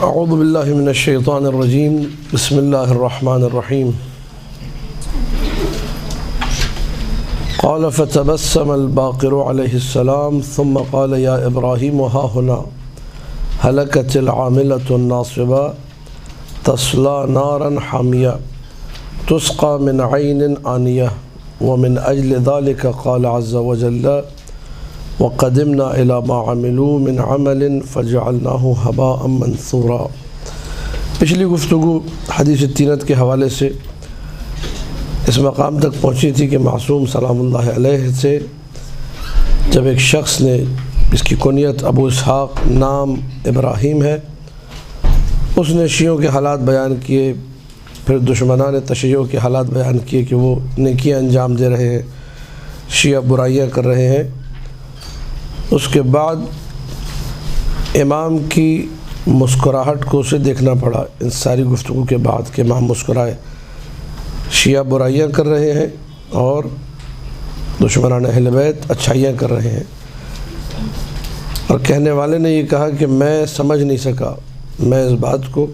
اعوذ باللہ من الشیطان الرجیم بسم اللہ الرحمن الرحیم قال فتبسم الباقر علیہ السلام ثم قال یا ابراہیم ها هنا هلكت العاملة الناصبة تصلى نارا حامية تسقى من عين آنية ومن أجل ذلك قال عز وجل وقدمنا إلى ما عملوا من عمل فجعلناه هباء منثورا۔ پچھلی گفتگو حدیث تینت کے حوالے سے اس مقام تک پہنچی تھی کہ معصوم سلام اللہ علیہ سے جب ایک شخص نے، اس کی کنیت ابو اسحاق، نام ابراہیم ہے، اس نے شیعوں کے حالات بیان کیے، پھر دشمنان تشیع کے حالات بیان کیے کہ وہ نیکیاں انجام دے رہے ہیں، شیعہ برائیاں کر رہے ہیں۔ اس کے بعد امام کی مسکراہٹ کو اسے دیکھنا پڑا ان ساری گفتگو کے بعد کہ امام مسکرائے، شیعہ برائیاں کر رہے ہیں اور دشمنان اہل بیت اچھائیاں کر رہے ہیں، اور کہنے والے نے یہ کہا کہ میں سمجھ نہیں سکا، میں اس بات کو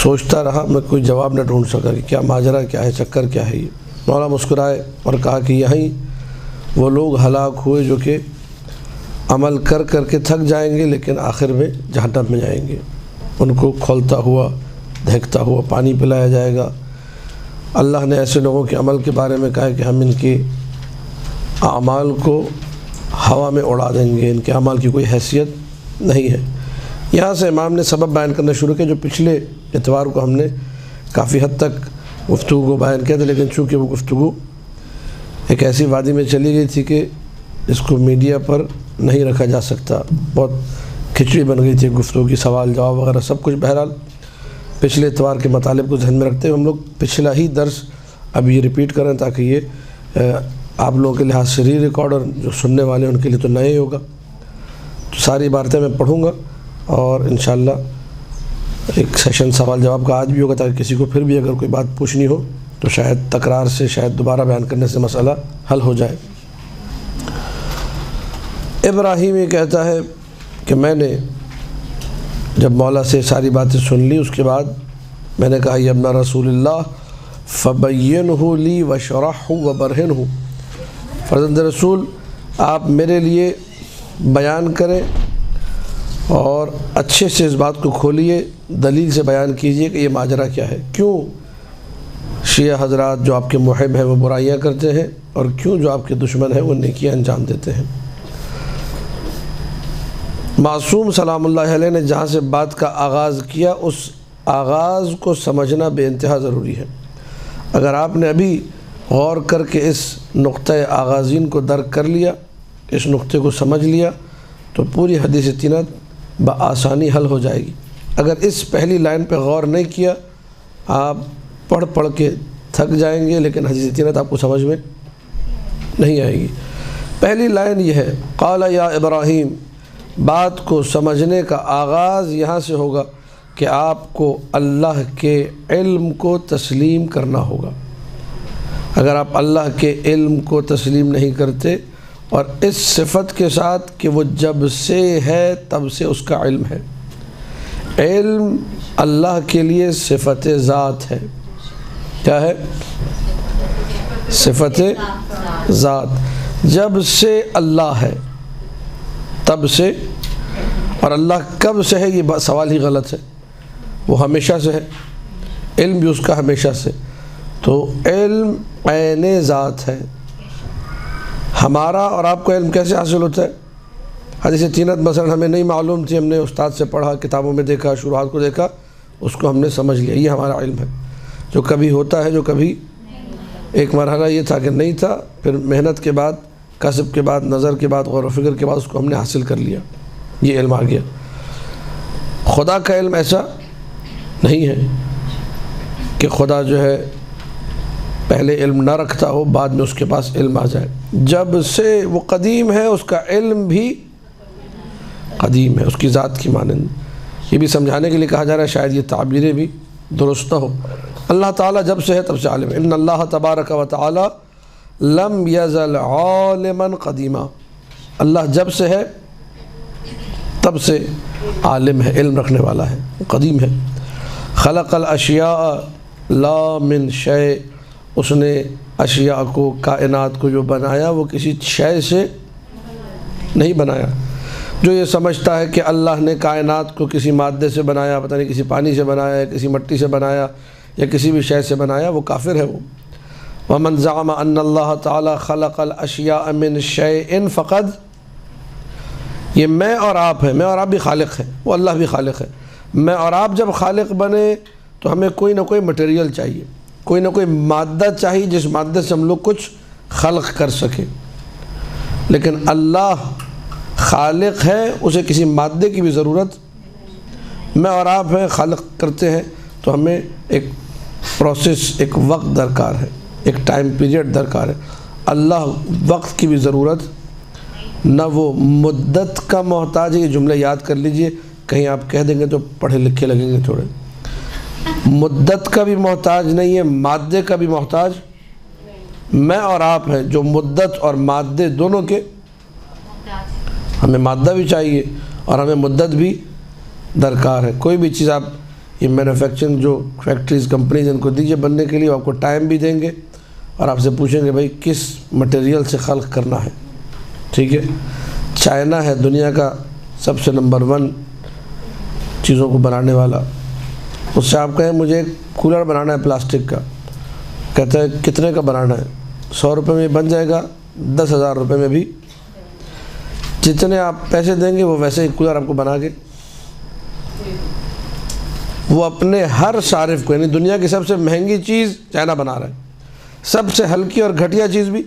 سوچتا رہا، میں کوئی جواب نہ ڈھونڈ سکا کہ کیا ماجرا کیا ہے، چکر کیا ہے۔ یہ مولا مسکرائے اور کہا کہ یہیں وہ لوگ ہلاک ہوئے جو کہ عمل کر کر کے تھک جائیں گے لیکن آخر میں جہنم میں جائیں گے، ان کو کھولتا ہوا دہکتا ہوا پانی پلایا جائے گا۔ اللہ نے ایسے لوگوں کے عمل کے بارے میں کہا کہ ہم ان کے اعمال کو ہوا میں اڑا دیں گے، ان کے اعمال کی کوئی حیثیت نہیں ہے۔ یہاں سے امام نے سبب بیان کرنا شروع کیا جو پچھلے اتوار کو ہم نے کافی حد تک گفتگو کو بیان کیا تھا، لیکن چونکہ وہ گفتگو ایک ایسی وادی میں چلی گئی تھی کہ اس کو میڈیا پر نہیں رکھا جا سکتا، بہت کھچڑی بن گئی تھی گفتگو کی، سوال جواب وغیرہ سب کچھ۔ بہرحال پچھلے اتوار کے مطالب کو ذہن میں رکھتے ہوئے ہم لوگ پچھلا ہی درس اب یہ ریپیٹ کریں تاکہ یہ آپ لوگوں کے لحاظ سے ری ریکارڈ، اور جو سننے والے ان کے لیے تو نئے ہی ہوگا۔ تو ساری عبارتیں میں پڑھوں گا اور انشاءاللہ ایک سیشن سوال جواب کا آج بھی ہوگا تاکہ کسی کو پھر بھی اگر کوئی بات پوچھنی ہو تو شاید تکرار سے، شاید دوبارہ بیان کرنے سے مسئلہ حل ہو جائے۔ ابراہیم یہ کہتا ہے کہ میں نے جب مولا سے ساری باتیں سن لی، اس کے بعد میں نے کہا یا ابن رسول اللہ فبینہ لی وشرحہ وبرہنہ، فرزند رسول آپ میرے لیے بیان کریں اور اچھے سے اس بات کو کھولیے، دلیل سے بیان کیجئے کہ یہ ماجرا کیا ہے، کیوں شیعہ حضرات جو آپ کے محب ہیں وہ برائیاں کرتے ہیں اور کیوں جو آپ کے دشمن ہیں وہ نیکیاں انجام دیتے ہیں۔ معصوم سلام اللہ علیہ نے جہاں سے بات کا آغاز کیا اس آغاز کو سمجھنا بے انتہا ضروری ہے۔ اگر آپ نے ابھی غور کر کے اس نقطہ آغازین کو درک کر لیا، اس نقطے کو سمجھ لیا، تو پوری حدیث تینت بآسانی حل ہو جائے گی۔ اگر اس پہلی لائن پہ غور نہیں کیا، آپ پڑھ پڑھ کے تھک جائیں گے لیکن حدیث تینت آپ کو سمجھ میں نہیں آئے گی۔ پہلی لائن یہ ہے قال یا ابراہیم، بات کو سمجھنے کا آغاز یہاں سے ہوگا کہ آپ کو اللہ کے علم کو تسلیم کرنا ہوگا۔ اگر آپ اللہ کے علم کو تسلیم نہیں کرتے اور اس صفت کے ساتھ کہ وہ جب سے ہے تب سے اس کا علم ہے، علم اللہ کے لیے صفت ذات ہے۔ کیا ہے؟ صفت ذات، جب سے اللہ ہے تب سے، اور اللہ کب سے ہے یہ سوال ہی غلط ہے، وہ ہمیشہ سے ہے، علم بھی اس کا ہمیشہ سے، تو علم عین ذات ہے۔ ہمارا اور آپ کو علم کیسے حاصل ہوتا ہے؟ حدیث تینت مثلا ہمیں نہیں معلوم تھی، ہم نے استاد سے پڑھا، کتابوں میں دیکھا، شروحات کو دیکھا، اس کو ہم نے سمجھ لیا، یہ ہمارا علم ہے جو کبھی ہوتا ہے، جو کبھی ایک مرحلہ یہ تھا کہ نہیں تھا، پھر محنت کے بعد، کسب کے بعد، نظر کے بعد، غور و فکر کے بعد اس کو ہم نے حاصل کر لیا، یہ علم آ گیا۔ خدا کا علم ایسا نہیں ہے کہ خدا جو ہے پہلے علم نہ رکھتا ہو، بعد میں اس کے پاس علم آ جائے۔ جب سے وہ قدیم ہے اس کا علم بھی قدیم ہے، اس کی ذات کی مانند۔ یہ بھی سمجھانے کے لیے کہا جا رہا ہے، شاید یہ تعبیریں بھی درست ہو۔ اللہ تعالیٰ جب سے ہے تب سے عالم ہے۔ ان اللہ تبارک و تعالی لم یزل عالما قدیما، اللہ جب سے ہے تب سے عالم ہے، علم رکھنے والا ہے، قدیم ہے۔ خلق الاشیاء لا من شیء، اس نے اشیاء کو، کائنات کو جو بنایا وہ کسی شے سے نہیں بنایا۔ جو یہ سمجھتا ہے کہ اللہ نے کائنات کو کسی مادے سے بنایا، پتہ نہیں کسی پانی سے بنایا یا کسی مٹی سے بنایا یا کسی بھی شے سے بنایا، وہ کافر ہے وہ۔ وَمَنْ زَعَمَ أَنَّ اللَّهَ تَعَالَى خَلَقَ الْأَشْيَاءَ مِنْ شَيْءٍ فَقَدْ، یہ میں اور آپ ہیں، میں اور آپ بھی خالق ہیں، وہ اللہ بھی خالق ہے۔ میں اور آپ جب خالق بنے تو ہمیں کوئی نہ کوئی مٹیریل چاہیے، کوئی نہ کوئی مادہ چاہیے جس مادے سے ہم لوگ کچھ خلق کر سکیں۔ لیکن اللہ خالق ہے، اسے کسی مادے کی بھی ضرورت، میں اور آپ ہیں خالق کرتے ہیں تو ہمیں ایک پروسیس، ایک وقت درکار ہے، ایک ٹائم پیریڈ درکار ہے۔ اللہ وقت کی بھی ضرورت، نہ وہ مدت کا محتاج ہے۔ یہ جملے یاد کر لیجئے، کہیں آپ کہہ دیں گے تو پڑھے لکھے لگیں گے تھوڑے۔ مدت کا بھی محتاج نہیں ہے، مادے کا بھی محتاج میں اور آپ ہیں، جو مدت اور مادے دونوں کے، ہمیں مادہ بھی چاہیے اور ہمیں مدت بھی درکار ہے۔ کوئی بھی چیز آپ یہ مینوفیکچرنگ جو فیکٹریز، کمپنیز، ان کو دیجیے بننے کے لیے، آپ کو ٹائم بھی دیں گے اور آپ سے پوچھیں گے بھائی کس مٹیریل سے خلق کرنا ہے، ٹھیک ہے۔ چائنا ہے دنیا کا سب سے نمبر 1 چیزوں کو بنانے والا، اس سے آپ کہیں مجھے ایک کولر بنانا ہے پلاسٹک کا، کہتے ہیں کتنے کا بنانا ہے؟ 100 روپے میں بن جائے گا، 10,000 روپے میں بھی، جتنے آپ پیسے دیں گے وہ ویسے ہی کولر آپ کو بنا کے، وہ اپنے ہر صارف کو، یعنی دنیا کی سب سے مہنگی چیز چائنا بنا رہا ہے، سب سے ہلکی اور گھٹیا چیز بھی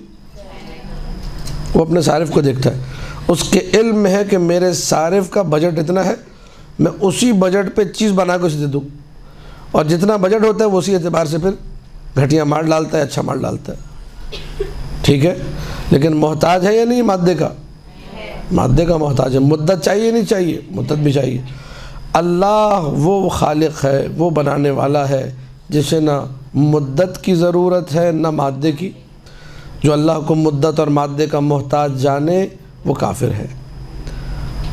وہ اپنے صارف کو دیکھتا ہے۔ اس کے علم میں ہے کہ میرے صارف کا بجٹ اتنا ہے، میں اسی بجٹ پہ چیز بنا کے اسے دے دوں، اور جتنا بجٹ ہوتا ہے وہ اسی اعتبار سے پھر گھٹیا مال ڈالتا ہے، اچھا مال ڈالتا ہے، ٹھیک ہے۔ لیکن محتاج ہے یا نہیں مادے کا؟ مادے کا محتاج ہے۔ مدت چاہیے نہیں چاہیے؟ مدت بھی چاہیے۔ اللہ وہ خالق ہے، وہ بنانے والا ہے جسے نہ مدت کی ضرورت ہے نہ مادے کی۔ جو اللہ کو مدت اور مادے کا محتاج جانے وہ کافر ہے۔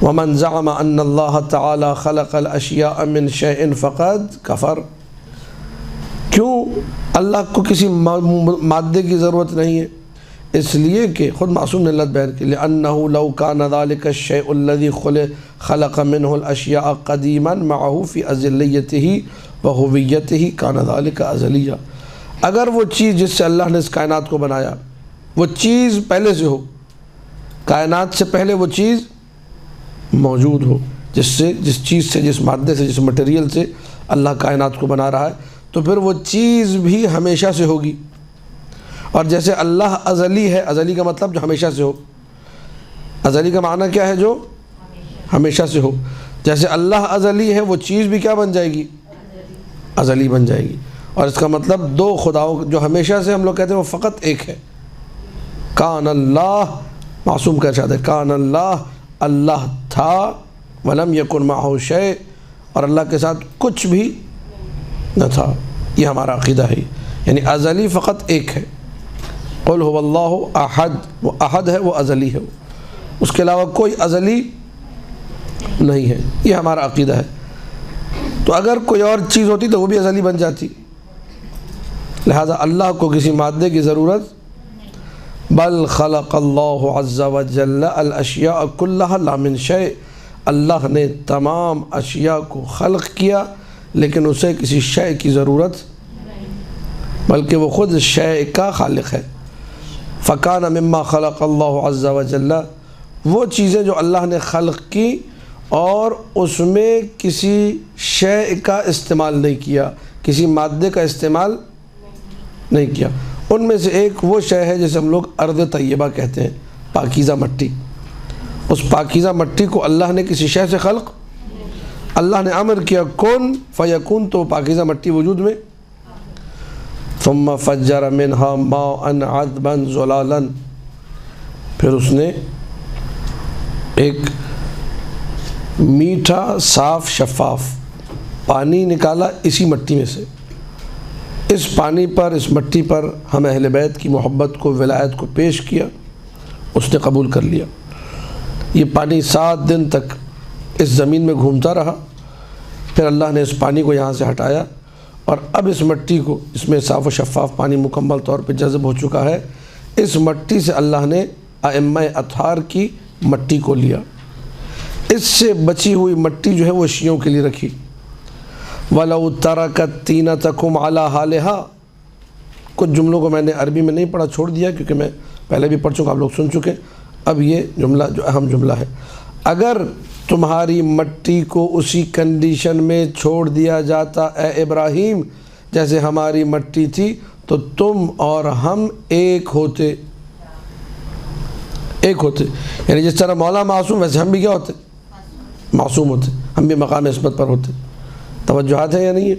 وَمَنْ زَعَمَ أَنَّ اللَّهَ تَعَالَى خَلَقَ الْأَشْيَاءَ مِنْ شَيْءٍ فَقَدْ كَفَرَ، کیوں اللہ کو کسی مادے کی ضرورت نہیں ہے؟ اس لیے کہ خود معصوم نے اللہ بیان کی، لِأَنَّهُ لَوْ كَانَ ذَلِكَ الشَّيْءُ الَّذِي خَلَقَ مِنْهُ الْأَشْيَاءَ قَدِيمًا مَعَهُ فِي أَزَلِيَّتِهِ وَهُوِيَّتِهِ كَانَ ذَلِكَ أَزَلِيًّا، اگر وہ چیز جس سے اللہ نے اس کائنات کو بنایا وہ چیز پہلے سے ہو، کائنات سے پہلے وہ چیز موجود ہو، جس چیز سے، جس مادے سے، جس مٹیریل سے اللہ کائنات کو بنا رہا ہے، تو پھر وہ چیز بھی ہمیشہ سے ہوگی۔ اور جیسے اللہ ازلی ہے، ازلی کا مطلب جو ہمیشہ سے ہو، ازلی کا معنی کیا ہے؟ جو ہمیشہ سے ہو۔ جیسے اللہ ازلی ہے وہ چیز بھی کیا بن جائے گی؟ ازلی بن جائے گی۔ اور اس کا مطلب دو خداؤں جو ہمیشہ سے ہم لوگ کہتے ہیں وہ فقط ایک ہے۔ کان اللہ، معصوم کا ارشاد ہے، کان اللہ، اللہ تھا، ولم یکن معہ شیء، اور اللہ کے ساتھ کچھ بھی نہ تھا۔ یہ ہمارا عقیدہ ہے، یعنی ازلی فقط ایک ہے۔ قل هو اللہ احد، وہ احد ہے، وہ ازلی ہے، اس کے علاوہ کوئی ازلی نہیں ہے۔ یہ ہمارا عقیدہ ہے۔ تو اگر کوئی اور چیز ہوتی تو وہ بھی ازلی بن جاتی، لہذا اللہ کو کسی مادے کی ضرورت، بل خلق اللہ عز وجل الاشیاء کلها لا من شیء، اللہ نے تمام اشیاء کو خلق کیا لیکن اسے کسی شے کی ضرورت، بلکہ وہ خود شے کا خالق ہے۔ فکان مما خلق اللہ عز وجل، وہ چیزیں جو اللہ نے خلق کی اور اس میں کسی شے کا استعمال نہیں کیا، کسی مادے کا استعمال نہیں کیا، ان میں سے ایک وہ شے ہے جسے ہم لوگ ارض طیبہ کہتے ہیں، پاکیزہ مٹی۔ اس پاکیزہ مٹی کو اللہ نے کسی شے سے خلق، اللہ نے امر کیا کن فیکون، تو پاکیزہ مٹی وجود میں، ثم فجر منها ماء عذبا زلالا، پھر اس نے ایک میٹھا صاف شفاف پانی نکالا اسی مٹی میں سے۔ اس پانی پر، اس مٹی پر ہم اہل بیت کی محبت کو، ولایت کو پیش کیا، اس نے قبول کر لیا۔ یہ پانی 7 دن تک اس زمین میں گھومتا رہا، پھر اللہ نے اس پانی کو یہاں سے ہٹایا، اور اب اس مٹی کو، اس میں صاف و شفاف پانی مکمل طور پہ جذب ہو چکا ہے، اس مٹی سے اللہ نے ائمہ اطہار کی مٹی کو لیا، اس سے بچی ہوئی مٹی جو ہے وہ شیعوں کے لیے رکھی۔ وَلَوْ تَرَكَتْ طِينَتَكُمْ عَلَى حَالِهَا، کچھ جملوں کو میں نے عربی میں نہیں پڑھا، چھوڑ دیا کیونکہ میں پہلے بھی پڑھ چکا، آپ لوگ سن چکے۔ اب یہ جملہ جو اہم جملہ ہے، اگر تمہاری مٹی کو اسی کنڈیشن میں چھوڑ دیا جاتا اے ابراہیم جیسے ہماری مٹی تھی، تو تم اور ہم ایک ہوتے، یعنی جس طرح مولا معصوم ویسے ہم بھی کیا ہوتے؟ معصوم ہوتے، ہم بھی مقام عصمت پر ہوتے۔ توجہات ہے یا نہیں ہے؟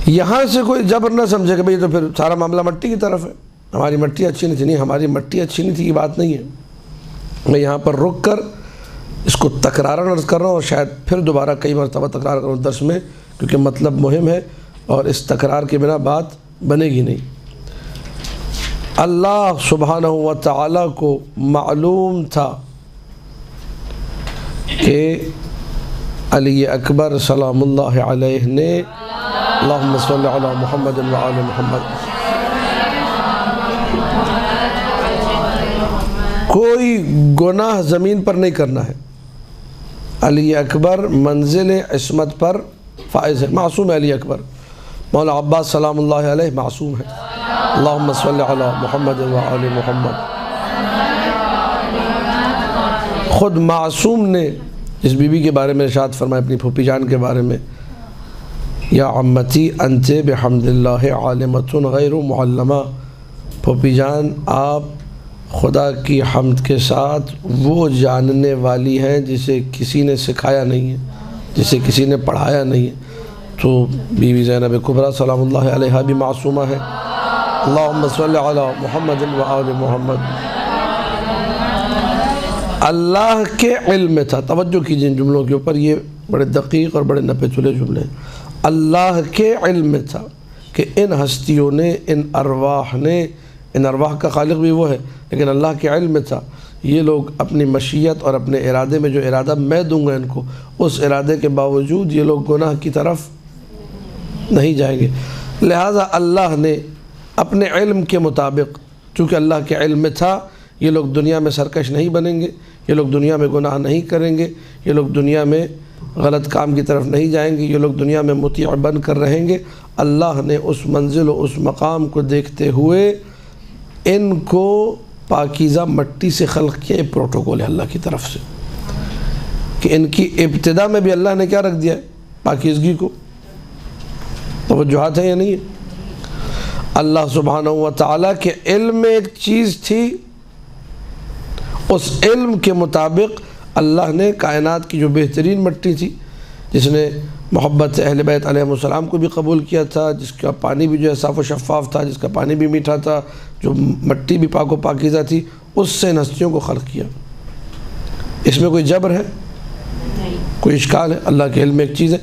یہاں سے کوئی جبر نہ سمجھے کہ بھئی تو پھر سارا معاملہ مٹی کی طرف ہے، ہماری مٹی اچھی نہیں تھی۔ نہیں، ہماری مٹی اچھی نہیں تھی، یہ بات نہیں ہے۔ میں یہاں پر رک کر اس کو تکراراً عرض کر رہا ہوں، اور شاید پھر دوبارہ کئی مرتبہ تکرار کروں درس میں، کیونکہ مطلب مہم ہے اور اس تکرار کے بنا بات بنے گی نہیں۔ اللہ سبحانہ و تعالیٰ کو معلوم تھا کہ علی اکبر سلام اللہ علیہ نے اللہم صلی علی محمد و آل محمد، کوئی گناہ زمین پر نہیں کرنا ہے۔ علی اکبر منزل عصمت پر فائز ہے، معصوم ہے علی اکبر۔ مولا عباس سلام اللہ علیہ معصوم ہے۔ اللہم صلی علی محمد و آل محمد۔ خود معصوم نے اس بی بی کے بارے میں ارشاد فرمایا، اپنی پھوپھی جان کے بارے میں، یا عمتی انت بحمد اللہ عالمۃ غیر معلمہ، پھوپھی جان آپ خدا کی حمد کے ساتھ وہ جاننے والی ہیں جسے کسی نے سکھایا نہیں ہے، جسے کسی نے پڑھایا نہیں ہے۔ تو بیوی زینب کبریٰ سلام اللہ علیہ بھی معصومہ ہے۔ اللہم صلی علی محمد و آل محمد۔ اللہ کے علم میں تھا، توجہ کیجئے ان جملوں کے اوپر، یہ بڑے دقیق اور بڑے نپے تلے جملے ہیں۔ اللہ کے علم میں تھا کہ ان ہستیوں نے، ان ارواح کا خالق بھی وہ ہے، لیکن اللہ کے علم میں تھا یہ لوگ اپنی مشیت اور اپنے ارادے میں جو ارادہ میں دوں گا ان کو، اس ارادے کے باوجود یہ لوگ گناہ کی طرف نہیں جائیں گے۔ لہٰذا اللہ نے اپنے علم کے مطابق، چونکہ اللہ کے علم میں تھا یہ لوگ دنیا میں سرکش نہیں بنیں گے، یہ لوگ دنیا میں گناہ نہیں کریں گے، یہ لوگ دنیا میں غلط کام کی طرف نہیں جائیں گے، یہ لوگ دنیا میں مطیع بن کر رہیں گے۔ اللہ نے اس منزل و اس مقام کو دیکھتے ہوئے ان کو پاکیزہ مٹی سے خلق کیا۔ یہ پروٹوکول ہے اللہ کی طرف سے کہ ان کی ابتدا میں بھی اللہ نے کیا رکھ دیا ہے؟ پاکیزگی کو۔ توجہات ہیں یا نہیں ہے؟ اللہ سبحانہ و تعالیٰ کے علم میں ایک چیز تھی، اس علم کے مطابق اللہ نے کائنات کی جو بہترین مٹی تھی، جس نے محبت اہل بیت علیہ السلام کو بھی قبول کیا تھا، جس کا پانی بھی جو ہے صاف و شفاف تھا، جس کا پانی بھی میٹھا تھا، جو مٹی بھی پاک و پاکیزہ تھی، اس سے ان ہستیوں کو خلق کیا۔ اس میں کوئی جبر ہے؟ کوئی اشکال ہے؟ اللہ کے علم میں ایک چیز ہے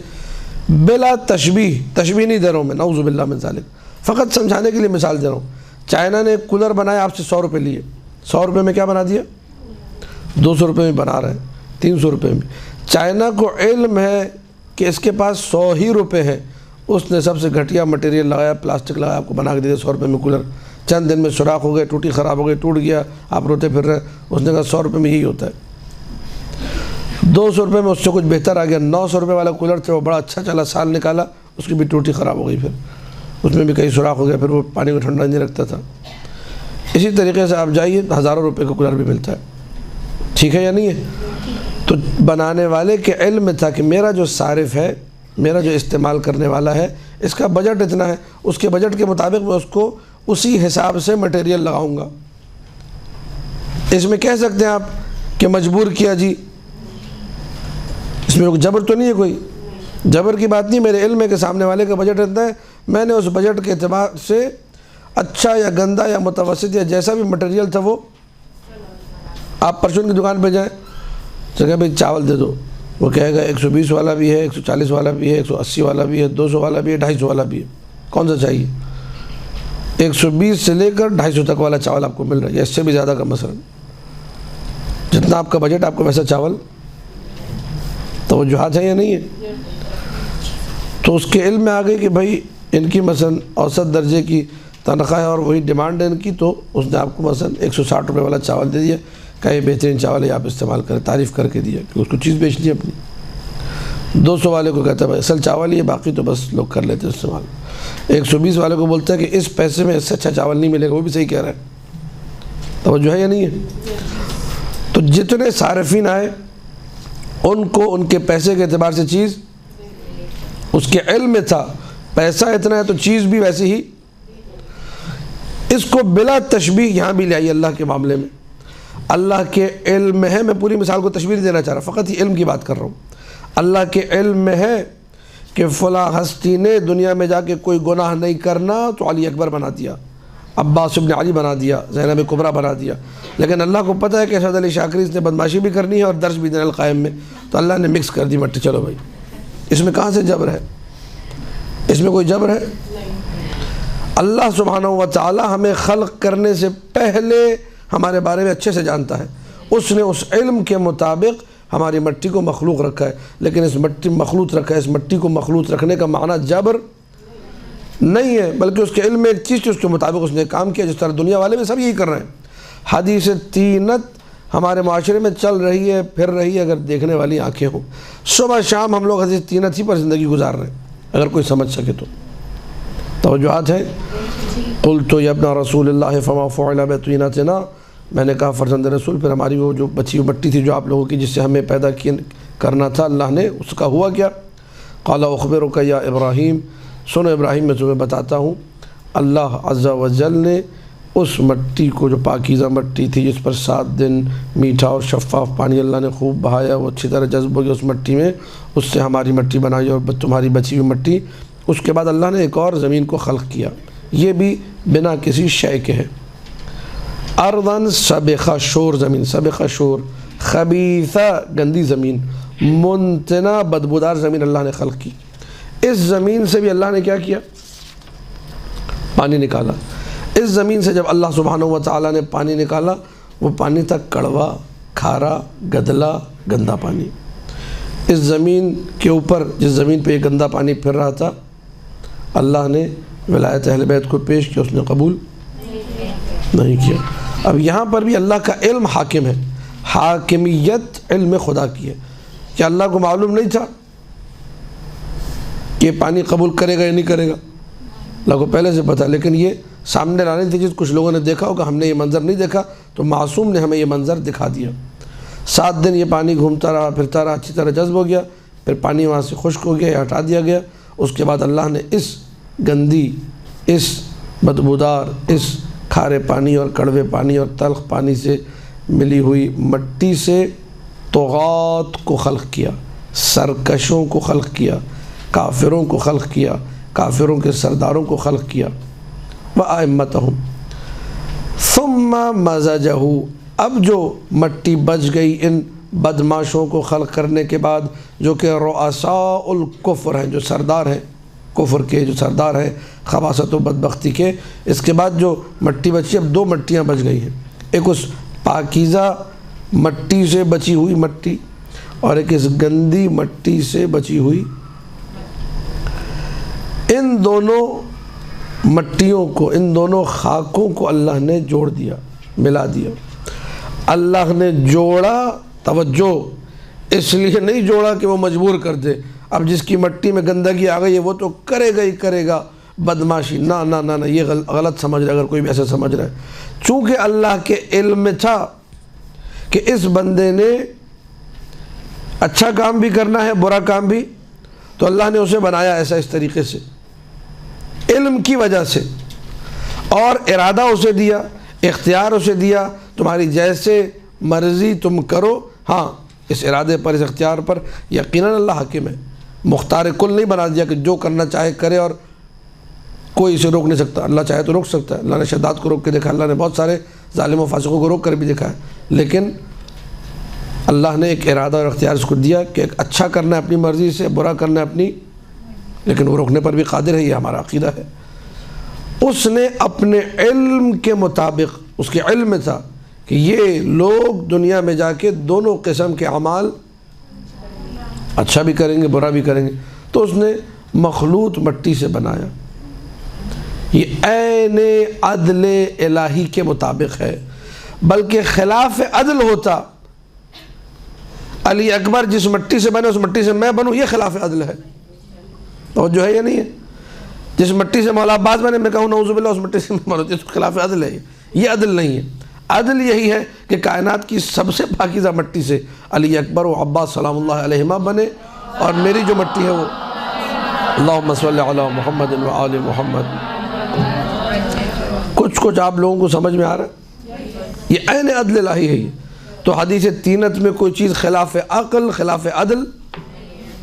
بلا تشبیہ نہیں دے رہا ہوں میں، نعوذ باللہ من ذالک، فقط سمجھانے کے لیے مثال دے رہا ہوں۔ چائنا نے کولر بنایا، آپ سے 100 روپے لیے، 100 روپے میں کیا بنا دیا؟ 200 روپے میں بنا رہے ہیں، 300 روپے میں۔ چائنا کو علم ہے کہ اس کے پاس 100 ہی روپے ہیں، اس نے سب سے گھٹیا مٹیریل لگایا، پلاسٹک لگایا، آپ کو بنا کے دے دیا 100 روپے میں کولر۔ چند دن میں سوراخ ہو گئے، ٹوٹی خراب ہو گئی، ٹوٹ گیا، آپ روتے پھر رہے ہیں۔ اس نے کہا 100 روپے میں یہی ہوتا ہے۔ 200 روپے میں اس سے کچھ بہتر آ گیا، 900 روپے والا کولر تھا، وہ بڑا اچھا چلا، سال نکالا، اس کی بھی ٹوٹی خراب ہو گئی، پھر اس میں بھی کئی سوراخ ہو گیا، پھر وہ پانی کو ٹھنڈا نہیں رکھتا تھا۔ اسی طریقے سے آپ جائیے، ہزاروں روپے کا کولر بھی ملتا ہے، ٹھیک ہے یا نہیں ہے؟ تو بنانے والے کے علم میں تھا کہ میرا جو صارف ہے، میرا جو استعمال کرنے والا ہے، اس کا بجٹ اتنا ہے، اس کے بجٹ کے مطابق میں اس کو اسی حساب سے مٹیریل لگاؤں گا۔ اس میں کہہ سکتے ہیں آپ کہ مجبور کیا جی، اس میں جبر تو نہیں ہے، کوئی جبر کی بات نہیں، میرے علم ہے کہ سامنے والے کا بجٹ اتنا ہے، میں نے اس بجٹ کے اعتبار سے اچھا یا گندا یا متوسط یا جیسا بھی مٹیریل تھا وہ، آپ پرچون کی دکان پہ جائیں، جگہ بھائی چاول دے دو، وہ کہے گا 120 والا بھی ہے، 140 والا بھی ہے، 180 والا بھی ہے، 200 والا بھی ہے، 250 والا بھی ہے، کون سا چاہیے؟ 120 سے لے کر 250 تک والا چاول آپ کو مل رہا ہے، یا اس سے بھی زیادہ کا مثلا، جتنا آپ کا بجٹ آپ کو ویسا چاول توجہات ہیں یا نہیں ہے؟ تو اس کے علم میں آ گئی کہ بھائی ان کی مثلا اوسط درجے کی تنخواہ ہے اور وہی ڈیمانڈ ہے ان کی، تو اس نے آپ کو مثلا 160 روپے والا چاول دے دیا کہ یہ بہترین چاول ہے آپ استعمال کریں، تعریف کر کے دیا کہ اس کو چیز بیچنی ہے اپنی۔ 200 والے کو کہتا ہے بھائی اصل چاول ہی ہے، باقی تو بس لوگ کر لیتے ہیں استعمال۔ 120 والے کو بولتا ہے کہ اس پیسے میں اس سے اچھا چاول نہیں ملے گا، وہ بھی صحیح کہہ رہا ہے۔ توجہ ہے یا نہیں ہے؟ تو جتنے صارفین آئے ان کو ان کے پیسے کے اعتبار سے چیز، اس کے علم میں تھا پیسہ اتنا ہے تو چیز بھی ویسی ہی۔ اس کو بلا تشبیہ یہاں بھی لے آئی اللہ کے معاملے میں۔ اللہ کے علم میں ہے، میں پوری مثال کو تشبیہ نہیں دینا چاہ رہا، فقط ہی علم کی بات کر رہا ہوں۔ اللہ کے علم میں ہے کہ فلاں ہستی نے دنیا میں جا کے کوئی گناہ نہیں کرنا تو علی اکبر بنا دیا، عباس ابن علی بنا دیا، زینب کبریٰ بنا دیا، لیکن اللہ کو پتہ ہے کہ اسد علی شاکری اس نے بدماشی بھی کرنی ہے اور درس بھی دینا القائم میں، تو اللہ نے مکس کر دی مٹی۔ چلو بھائی اس میں کہاں سے جبر ہے؟ اس میں کوئی جبر ہے؟ اللہ سبحانہ و تعالی ہمیں خلق کرنے سے پہلے ہمارے بارے میں اچھے سے جانتا ہے، اس نے اس علم کے مطابق ہماری مٹی کو مخلوق رکھا ہے، لیکن اس مٹی کو مخلوط رکھنے کا معنی جبر نہیں ہے، بلکہ اس کے علم میں ایک چیز تھی، اس کے مطابق اس نے کام کیا، جس طرح دنیا والے میں سب یہی کر رہے ہیں۔ حدیث تینت ہمارے معاشرے میں چل رہی ہے، پھر رہی ہے، اگر دیکھنے والی آنکھیں ہوں۔ صبح شام ہم لوگ حدیث تینت ہی پر زندگی گزار رہے ہیں، اگر کوئی سمجھ سکے تو۔ توجہات ہیں؟ قلت یا ابن رسول اللہ فما فعل بطینتنا، میں نے کہا فرزند رسول، پھر ہماری وہ جو بچی ہوئی مٹی تھی جو آپ لوگوں کی، جس سے ہمیں پیدا کرنا تھا اللہ نے، اس کا ہوا کیا؟ قال اخبرک یا ابراہیم، سنو ابراہیم میں تمہیں بتاتا ہوں، اللہ عز و جل نے اس مٹی کو، جو پاکیزہ مٹی تھی جس پر 7 دن میٹھا اور شفاف پانی اللہ نے خوب بہایا، وہ اچھی طرح جذب ہو گیا اس مٹی میں، اس سے ہماری مٹی بنائی اور تمہاری بچی ہوئی مٹی۔ اس کے بعد اللہ نے ایک اور زمین کو خلق کیا، یہ بھی بنا کسی شے کے ہے۔ ارضاً سابقہ شور زمین، سابقہ شور، خبیثہ گندی زمین، منتنہ بدبودار زمین اللہ نے خلق کی۔ اس زمین سے بھی اللہ نے کیا کیا؟ پانی نکالا۔ اس زمین سے جب اللہ سبحانہ و تعالیٰ نے پانی نکالا، وہ پانی تھا کڑوا، کھارا، گدلا، گندا پانی۔ اس زمین کے اوپر جس زمین پہ یہ گندا پانی پھر رہا تھا، اللہ نے ولایت اہل بیت کو پیش کیا، اس نے قبول نہیں کیا۔ اب یہاں پر بھی اللہ کا علم حاکم ہے، حاکمیت علم خدا کی ہے۔ کیا اللہ کو معلوم نہیں تھا کہ پانی قبول کرے گا یا نہیں کرے گا؟ اللہ کو پہلے سے پتہ، لیکن یہ سامنے لانے تھی جس کچھ لوگوں نے دیکھا ہوگا، ہم نے یہ منظر نہیں دیکھا، تو معصوم نے ہمیں یہ منظر دکھا دیا۔ 7 دن یہ پانی گھومتا رہا، پھرتا رہا، اچھی طرح جذب ہو گیا، پھر پانی وہاں سے خشک ہو گیا یا ہٹا دیا گیا۔ اس کے بعد اللہ نے اس گندی، اس بدبودار، اس کھارے پانی اور کڑوے پانی اور تلخ پانی سے ملی ہوئی مٹی سے طغات کو خلق کیا، سرکشوں کو خلق کیا، کافروں کو خلق کیا، کافروں کے سرداروں کو خلق کیا، وَأَئِمَّتَهُمْ ثُمَّ مَزَجَهُ۔ اب جو مٹی بچ گئی ان بدماشوں کو خلق کرنے کے بعد، جو کہ رؤساء الکفر ہیں، جو سردار ہیں کفر کے، جو سردار ہیں خباثت و بدبختی کے، اس کے بعد جو مٹی بچی، اب 2 مٹیاں بچ گئی ہیں، ایک اس پاکیزہ مٹی سے بچی ہوئی مٹی اور ایک اس گندی مٹی سے بچی ہوئی۔ ان دونوں مٹیوں کو، ان دونوں خاکوں کو اللہ نے جوڑ دیا، ملا دیا۔ اللہ نے جوڑا، توجہ، اس لیے نہیں جوڑا کہ وہ مجبور کر دے، اب جس کی مٹی میں گندگی آ گئی ہے وہ تو کرے گا ہی کرے گا بدماشی، نہ نہ نہ نہ، یہ غلط سمجھ رہا ہے اگر کوئی بھی ایسے سمجھ رہا ہے۔ چونکہ اللہ کے علم میں تھا کہ اس بندے نے اچھا کام بھی کرنا ہے، برا کام بھی، تو اللہ نے اسے بنایا ایسا، اس طریقے سے، علم کی وجہ سے، اور ارادہ اسے دیا، اختیار اسے دیا، تمہاری جیسے مرضی تم کرو۔ ہاں، اس ارادے پر، اس اختیار پر یقیناً اللہ حاکم ہے، مختار کل نہیں بنا دیا کہ جو کرنا چاہے کرے اور کوئی اسے روک نہیں سکتا۔ اللہ چاہے تو روک سکتا ہے، اللہ نے شداد کو روک کے دیکھا، اللہ نے بہت سارے ظالم و فاسقوں کو روک کر بھی دیکھا ہے، لیکن اللہ نے ایک ارادہ اور اختیار اس کو دیا کہ ایک اچھا کرنا ہے اپنی مرضی سے، برا کرنا ہے اپنی، لیکن وہ روکنے پر بھی قادر ہے، یہ ہمارا عقیدہ ہے۔ اس نے اپنے علم کے مطابق، اس کے علم میں تھا کہ یہ لوگ دنیا میں جا کے دونوں قسم کے اعمال اچھا بھی کریں گے برا بھی کریں گے، تو اس نے مخلوط مٹی سے بنایا۔ یہ عین عدل الہی کے مطابق ہے، بلکہ خلاف عدل ہوتا علی اکبر جس مٹی سے بنے اس مٹی سے میں بنوں، یہ خلاف عدل ہے۔ توجہ ہے یا نہیں ہے؟ جس مٹی سے مولا عباس بنے میں کہوں نعوذ باللہ اس مٹی سے میں بنوں، تو خلاف عدل ہے۔ یہ عدل نہیں ہے۔ عدل یہی ہے کہ کائنات کی سب سے پاکیزہ مٹی سے علی اکبر و عباس سلام اللہ علیہما بنے، اور میری جو مٹی ہے وہ اللہم صلی علی محمد و آل محمد۔ کچھ آپ لوگوں کو سمجھ میں آ رہا ہے؟ یہ عین عدل الہی ہے۔ یہ تو حدیث تینت میں کوئی چیز خلاف عقل خلاف عدل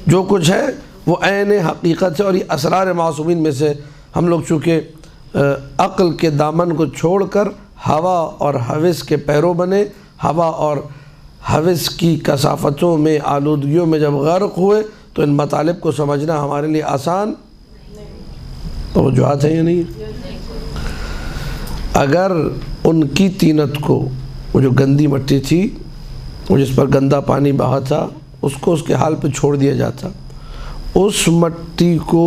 جو کچھ ہے وہ عین حقیقت ہے، اور یہ اسرار معصومین میں سے ہم لوگ چونکہ عقل کے دامن کو چھوڑ کر ہوا اور ہوس کے پیرو بنے، ہوا اور ہوس کی کثافتوں میں آلودگیوں میں جب غرق ہوئے تو ان مطالب کو سمجھنا ہمارے لیے آسان توجہات ہیں یا نہیں؟ اگر ان کی تینت کو، وہ جو گندی مٹی تھی، وہ جس پر گندا پانی بہا تھا، اس کو اس کے حال پہ چھوڑ دیا جاتا، اس مٹی کو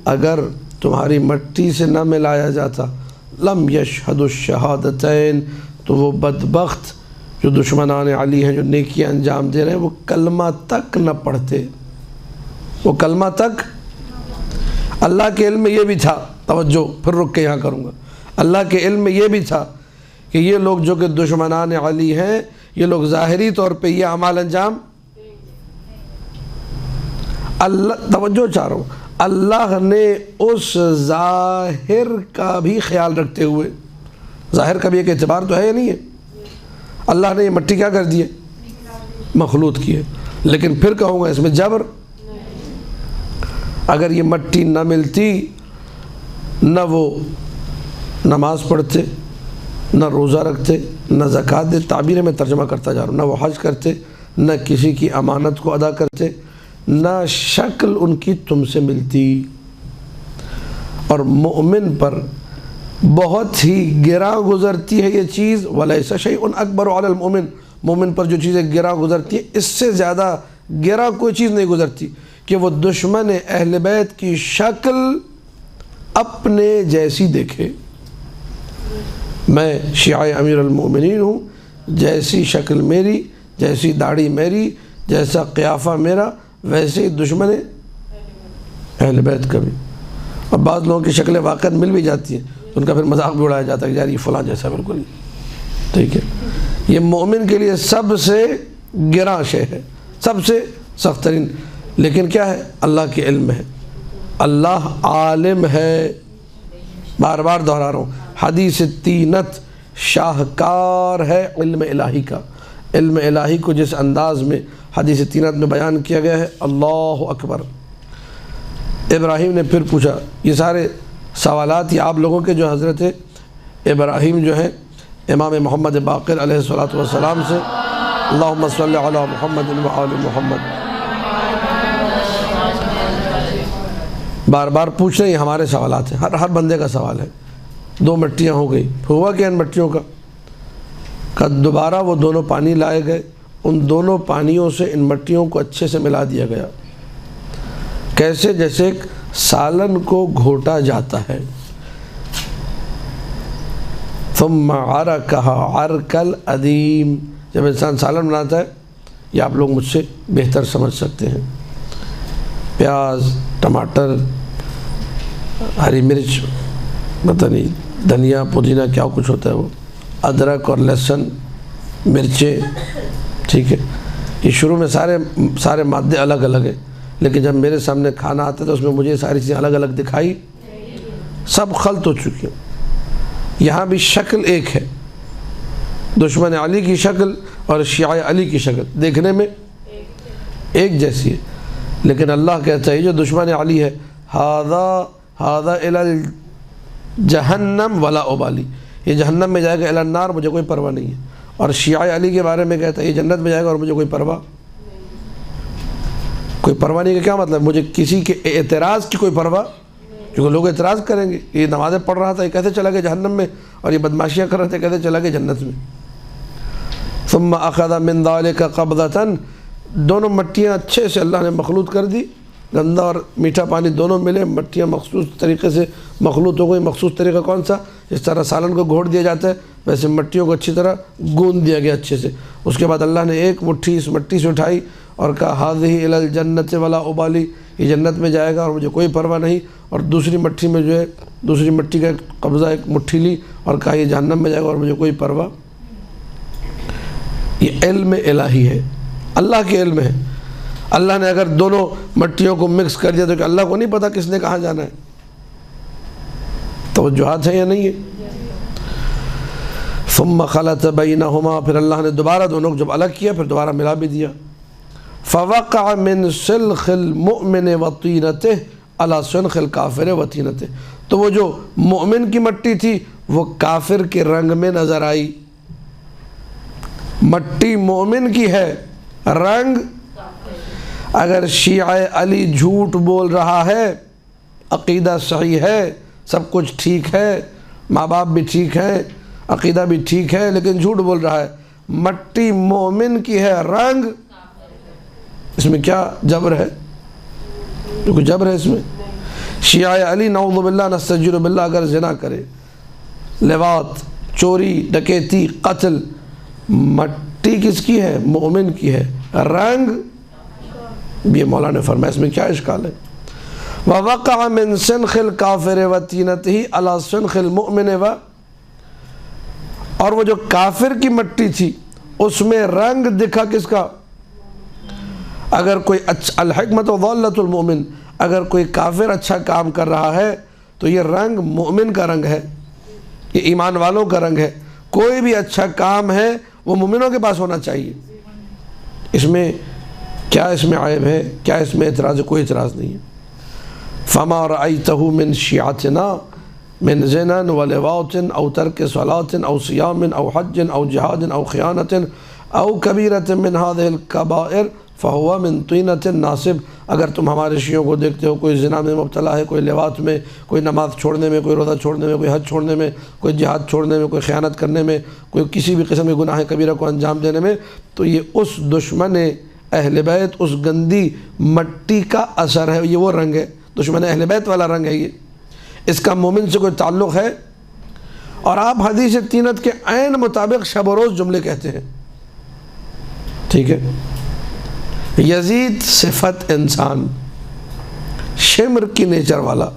اگر تمہاری مٹی سے نہ ملایا جاتا، لم یشہد الشہادتین، تو وہ بدبخت جو دشمنان علی ہیں، جو نیکیاں انجام دے رہے ہیں، وہ کلمہ تک نہ پڑھتے۔ وہ کلمہ تک، اللہ کے علم میں یہ بھی تھا، توجہ پھر رک کے یہاں کروں گا، اللہ کے علم میں یہ بھی تھا کہ یہ لوگ جو کہ دشمنان علی ہیں، یہ لوگ ظاہری طور پہ یہ اعمال انجام، اللہ توجہ چاہ رہا ہوں، اللہ نے اس ظاہر کا بھی خیال رکھتے ہوئے، ظاہر کا بھی ایک اعتبار تو ہے یا نہیں ہے، اللہ نے یہ مٹی کیا کر دی ہے؟ مخلوط کی ہے، لیکن پھر کہوں گا اس میں جبر۔ اگر یہ مٹی نہ ملتی، نہ وہ نماز پڑھتے، نہ روزہ رکھتے، نہ زکوٰۃ دے، تعبیر میں ترجمہ کرتا جا رہا ہوں، نہ وہ حج کرتے، نہ کسی کی امانت کو ادا کرتے، نہ شکل ان کی تم سے ملتی۔ اور مومن پر بہت ہی گراں گزرتی ہے یہ چیز، وَلَيْسَ شَيْءٌ أَكْبَرُ عَلَى الْمُؤْمِنِ، مومن پر جو چیزیں گراں گزرتی ہے اس سے زیادہ گراں کوئی چیز نہیں گزرتی کہ وہ دشمن اہل بیت کی شکل اپنے جیسی دیکھے۔ میں شیعہ امیر المومنین ہوں، جیسی شکل میری، جیسی داڑھی میری، جیسا قیافہ میرا، ویسے ہی دشمن اہل بیت کا بھی۔ اور بعض لوگوں کی شکلیں واقعات مل بھی جاتی ہیں، ان کا پھر مذاق بھی اڑایا جاتا ہے کہ یار یہ فلاں جیسا بالکل، ٹھیک ہے۔ یہ مومن کے لیے سب سے گراں شے ہے، سب سے سخت ترین، لیکن کیا ہے؟ اللہ کے علم ہے، اللہ عالم ہے۔ بار بار دہرا رہا ہوں، حدیث تینت شاہکار ہے علم الہی کا۔ علم الہی کو جس انداز میں حدیث تینت میں بیان کیا گیا ہے، اللہ اکبر۔ ابراہیم نے پھر پوچھا، یہ سارے سوالات یہ آپ لوگوں کے جو حضرت ابراہیم جو ہیں امام محمد باقر علیہ السلام سے، اللہم صلی علی محمد و آل محمد، بار بار پوچھ رہے ہیں، ہمارے سوالات ہیں، ہر بندے کا سوال ہے۔ دو مٹیاں ہو گئی، ہوا کیا ان مٹیوں کا دوبارہ وہ دونوں پانی لائے گئے، ان دونوں پانیوں سے ان مٹیوں کو اچھے سے ملا دیا گیا، کیسے؟ جیسے ایک سالن کو گھوٹا جاتا ہے۔ ثم عرکها عرک العظیم، جب انسان سالن بناتا ہے، یہ آپ لوگ مجھ سے بہتر سمجھ سکتے ہیں، پیاز، ٹماٹر، ہری مرچ، پتہ نہیں دھنیا پودینہ کیا کچھ ہوتا ہے، وہ ادرک اور لہسن، مرچیں، ٹھیک ہے، یہ شروع میں سارے مادے الگ الگ ہیں، لیکن جب میرے سامنے کھانا آتا ہے تو اس میں مجھے ساری چیزیں الگ الگ دکھائی، سب خلط ہو چکی ہیں۔ یہاں بھی شکل ایک ہے، دشمن علی کی شکل اور شیعہ علی کی شکل دیکھنے میں ایک جیسی ہے، لیکن اللہ کہتا ہے جو دشمن علی ہے، ہذا الی جہنم ولا ابالی، یہ جہنم میں جائے گا، الی النار، مجھے کوئی پرواہ نہیں ہے۔ اور شیعہ علی کے بارے میں کہتا ہے یہ جنت میں جائے گا اور مجھے کوئی پرواہ نہیں، کا کیا مطلب؟ مجھے کسی کے اعتراض کی کوئی پرواہ، کیونکہ لوگ اعتراض کریں گے، یہ نمازیں پڑھ رہا تھا، یہ کیسے چلا گیا جہنم میں، اور یہ بدماشیاں کر رہے تھے، کیسے چلا گیا جنت میں۔ ثم اخذ من ذلك قبضة، دونوں مٹیاں اچھے سے اللہ نے مخلوط کر دی، گندا اور میٹھا پانی دونوں ملے، مٹیاں مخصوص طریقے سے مخلوط ہو گئی۔ مخصوص طریقہ کون سا؟ جس طرح سالن کو گھوٹ دیا جاتا ہے ویسے مٹیوں کو اچھی طرح گوندھ دیا گیا اچھے سے۔ اس کے بعد اللہ نے ایک مٹھی اس مٹی سے اٹھائی اور کہا ہاذہ الی الجنۃ ولا ابالی، یہ جنت میں جائے گا اور مجھے کوئی پرواہ نہیں۔ اور دوسری مٹھی میں جو ہے دوسری مٹی کا قبضہ ایک مٹھی لی اور کہا یہ جہنم میں جائے گا اور مجھے کوئی پرواہ۔ یہ علم الہی ہے، اللہ کے علم ہے۔ اللہ نے اگر دونوں مٹیوں کو مکس کر دیا تو کہ اللہ کو نہیں پتا کس نے کہاں جانا ہے؟ توجہات ہیں یا نہیں ہے؟ ثم خلط بینہما، پھر اللہ نے دوبارہ دونوں کو جب الگ کیا پھر دوبارہ ملا بھی دیا۔ فوقع من سلخ المؤمن وطینتہ علی سنخ الکافر وطینتہ، تو وہ جو مؤمن کی مٹی تھی وہ کافر کے رنگ میں نظر آئی۔ مٹی مومن کی ہے، رنگ اگر شیعہ علی جھوٹ بول رہا ہے، عقیدہ صحیح ہے، سب کچھ ٹھیک ہے، ماں باپ بھی ٹھیک ہے، عقیدہ بھی ٹھیک ہے، لیکن جھوٹ بول رہا ہے، مٹی مومن کی ہے، رنگ اس میں کیا جبر ہے؟ کچھ جبر ہے اس میں؟ شیعہ علی نعوذ باللہ نستجیر باللہ اگر زنا کرے، لواط، چوری، ڈکیتی، قتل، مٹی کس کی ہے؟ مومن کی ہے، رنگ یہ مولانا نے فرمایا اس میں کیا اشکال ہے؟ وَوَقَعَ مِن سِنْخِ الْكَافِرِ وَطِينَتِهِ عَلَى سِنْخِ الْمُؤْمِنِ اور وہ جو کافر کی مٹی تھی اس میں رنگ دکھا کس کا؟ اگر کوئی الحکمت وضالۃ المؤمن، اگر کوئی کافر اچھا کام کر رہا ہے تو یہ رنگ مومن کا رنگ ہے، یہ ایمان والوں کا رنگ ہے۔ کوئی بھی اچھا کام ہے وہ مومنوں کے پاس ہونا چاہیے۔ اس میں کیا اس میں عیب ہے؟ کیا اس میں اعتراض ہے؟ کوئی اعتراض نہیں ہے۔ فما رأیتہ من شیعتنا من زنا ولواط او ترک صلاۃ او صیام او حج او جہاد او خیانت او کبیرۃ من هذه الکبائر فہو من طینۃ ناصب، اگر تم ہمارے شیعوں کو دیکھتے ہو کوئی زنا میں مبتلا ہے، کوئی لواط میں، کوئی نماز چھوڑنے میں، کوئی روزہ چھوڑنے میں، کوئی حج چھوڑنے میں، کوئی جہاد چھوڑنے میں، کوئی خیانت کرنے میں، کوئی کسی بھی قسم کے گناہ کبیرہ کو انجام دینے میں، تو یہ اس دشمن اہل بیت، اس گندی مٹی کا اثر ہے، یہ وہ رنگ ہے، دشمن اہل بیت والا رنگ ہے یہ، اس کا مومن سے کوئی تعلق ہے۔ اور آپ حدیث تینت کے عین مطابق شب و روز جملے کہتے ہیں، ٹھیک ہے؟ یزید صفت انسان، شمر کی نیچر والا،